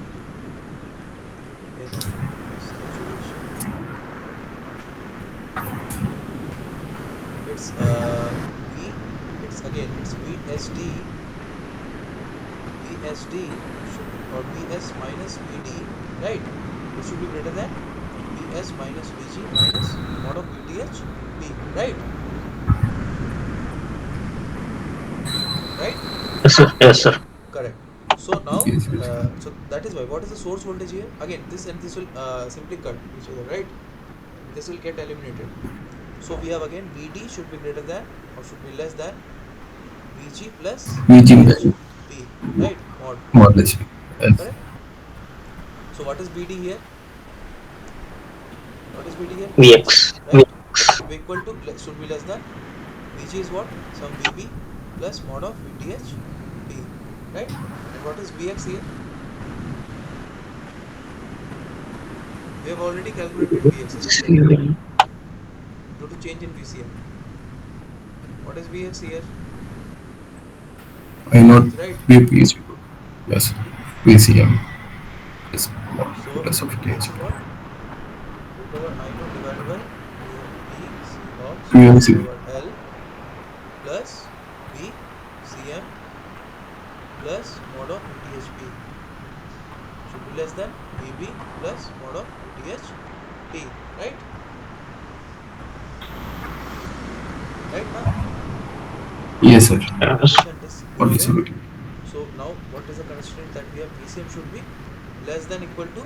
in saturation, it's V, it's again, it's VSD should, or VS minus VD, right? It should be greater than VS minus VG minus mod of VTH P, right? Right? Yes, sir. Yes, sir. Correct. So now, Yes, yes. so that is why. What is the source voltage here? Again, this and this will simply cut each other, right? This will get eliminated. So we have again VD should be greater than or should be less than VG plus VTH VG P, right? Mod. modulation. Yes. Correct. So what is VD here? What is VD here? Vx, Vx. right? Should be equal to, should be less than VG is what? Some VB plus mod of VTH P, right? And what is Vx here? We have already calculated Vx, isn't it? Due to change in VCM. What is Vx here? I not VTH, right? VP is yes. VCM is So plus of VTH KH. is what? Root over I naught divided by mu P C ox UMC. over L plus V CM plus mod of VTHP should be less than VB plus mod of VTHP, right? Right now, Yes, sir. Yes. this and this go What is away. it? So now what is the constraint that we have? VCM should be less than equal to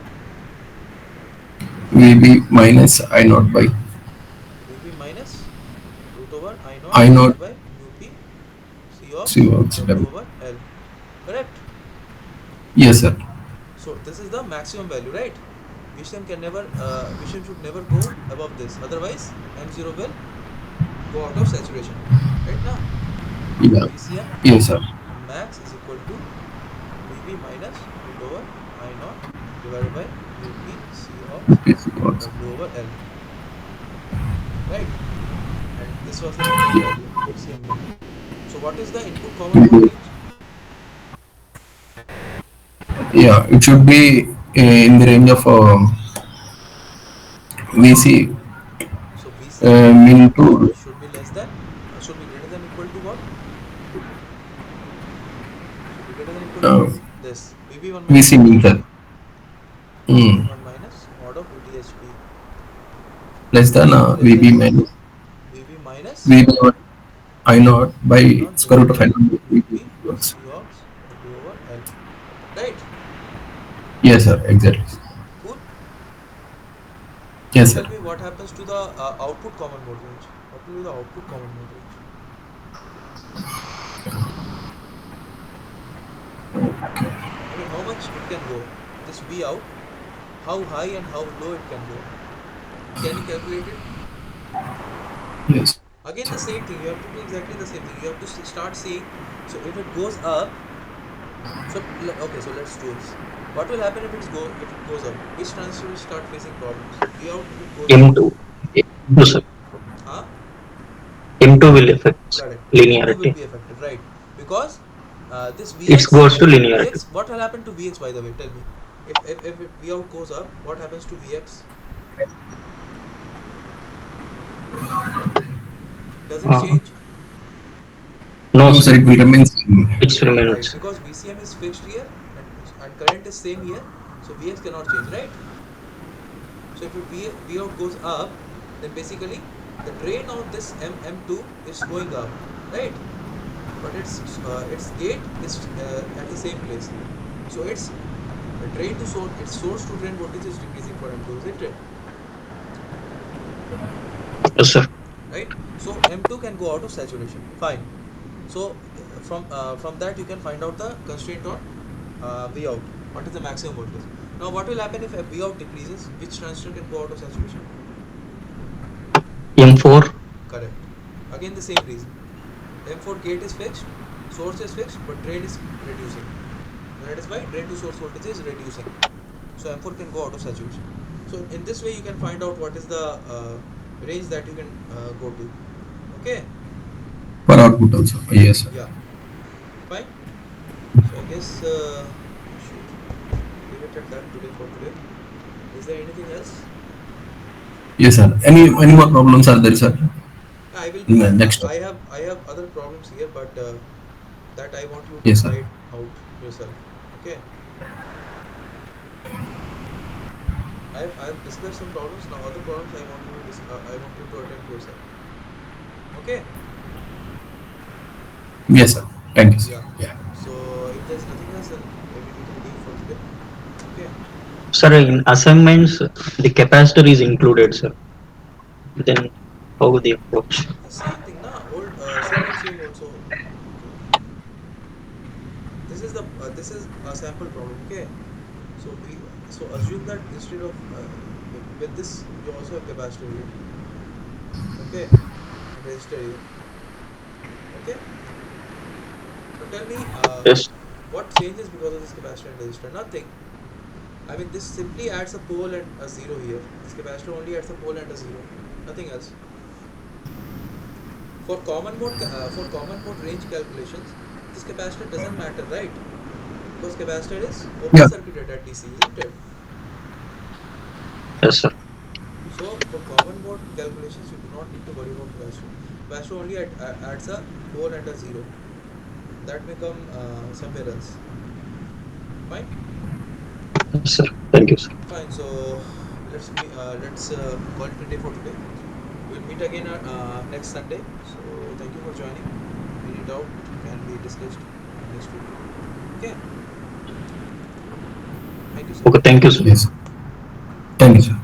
VB minus I naught by VB minus root over I naught I naught divided by mu P C ox C works W W. over L. Correct? Yes, sir. So this is the maximum value, right? VCM can never, VCM should never go above this. Otherwise, M0 will go out of saturation. Right now, Yeah. VCM Yes, sir. max is equal to VB minus root over I naught divided by mu P C ox VP C works. W over L. Right? And this was the minimum value, VCM min. So what is the input common mode range? Yeah, it should be in the range of VC So VCM min to should be less than, should be greater than equal to what? Should be greater than equal to uh, this VB1 minus VC min, sir. VTHP. Mm. VB1 minus mod of VTHP Less than should be less VB than minus VB minus VB naught I naught I by naught square root divided of I by naught. mu VP P works. C ox W over L. Right? Yes, sir. Exactly. Cool. Now Yes, tell sir. me what happens to the output common mode range. What will be the output common mode range? I mean, how much it can go? This V out, how high and how low it can go? Can you calculate it? Yes. Again, the same thing. You have to do exactly the same thing. You have to start seeing. So if it goes up, okay. So let's do this. What will happen if it goes up? Which transistor will start facing problems? V out if it goes up. M2. M2, sir. Huh? M2 will affect Correct. M2 will linearity. be affected, right? Because this It goes to linearity. VX, what will happen to VX by the way? Tell me. If V out goes up, what happens to VX? Does it Uh, change? no, No, sir. sir, it will remain same. It's Right, remains. because VCM is fixed here and current is same here, so VX cannot change, right? So if V out goes up, then basically the drain of this M2 is going up, right? But its gate is at the same place. So its drain to source, its source to drain voltage is decreasing for M2, isn't it? Yes, sir. Right? So M2 can go out of saturation. Fine. So from that you can find out the constraint on V out. What is the maximum voltage? Now what will happen if V out decreases? Which transistor can go out of saturation? M4. Correct. Again the same reason. M4 gate is fixed, source is fixed, but drain is reducing. That is why drain to source voltage is reducing. So M4 can go out of saturation. So in this way you can find out what is the range that you can go to. Okay. For output also. Yes, sir. Yeah. Fine. So I guess we should leave it at that today for today. Is there anything else? Yes, sir. Any more problems are there, sir? I will In be. the next. I have other problems here, but that I want you to Yes, sir. side out yourself. Okay. I have discussed some problems. Now other problems I want you to attempt yourself. Okay. Yes, sir. Thank you, sir. Yeah. Yeah. So if there's nothing else, then maybe we can leave for today. Okay. Sir, in assignments, the capacitor is included, sir. Then how the approach? Same thing, na? Same old. So okay. This is a sample problem. Okay. So assume that instead of with this you also have capacitor here. Okay. And resistor here. Okay. Now tell me Yes. what changes because of this capacitor and resistor? Nothing. I mean this simply adds a pole and a zero here. This capacitor only adds a pole and a zero. Nothing else. For common mode range calculations, this capacitor doesn't matter, right? Because capacitor is open Yeah. circuited at DC, isn't it? Yes, sir. So for common mode calculations, you do not need to worry about capacitor. Capacitor only adds a pole and a zero. That may come somewhere else. Fine. Yes, sir. Thank you, sir. Fine. So let's call it a day for today. We'll meet again next Sunday. So thank you for joining. Any doubt can be discussed next week. Okay. Thank you, sir. Okay, thank you, sir. Yes. Thank you, sir.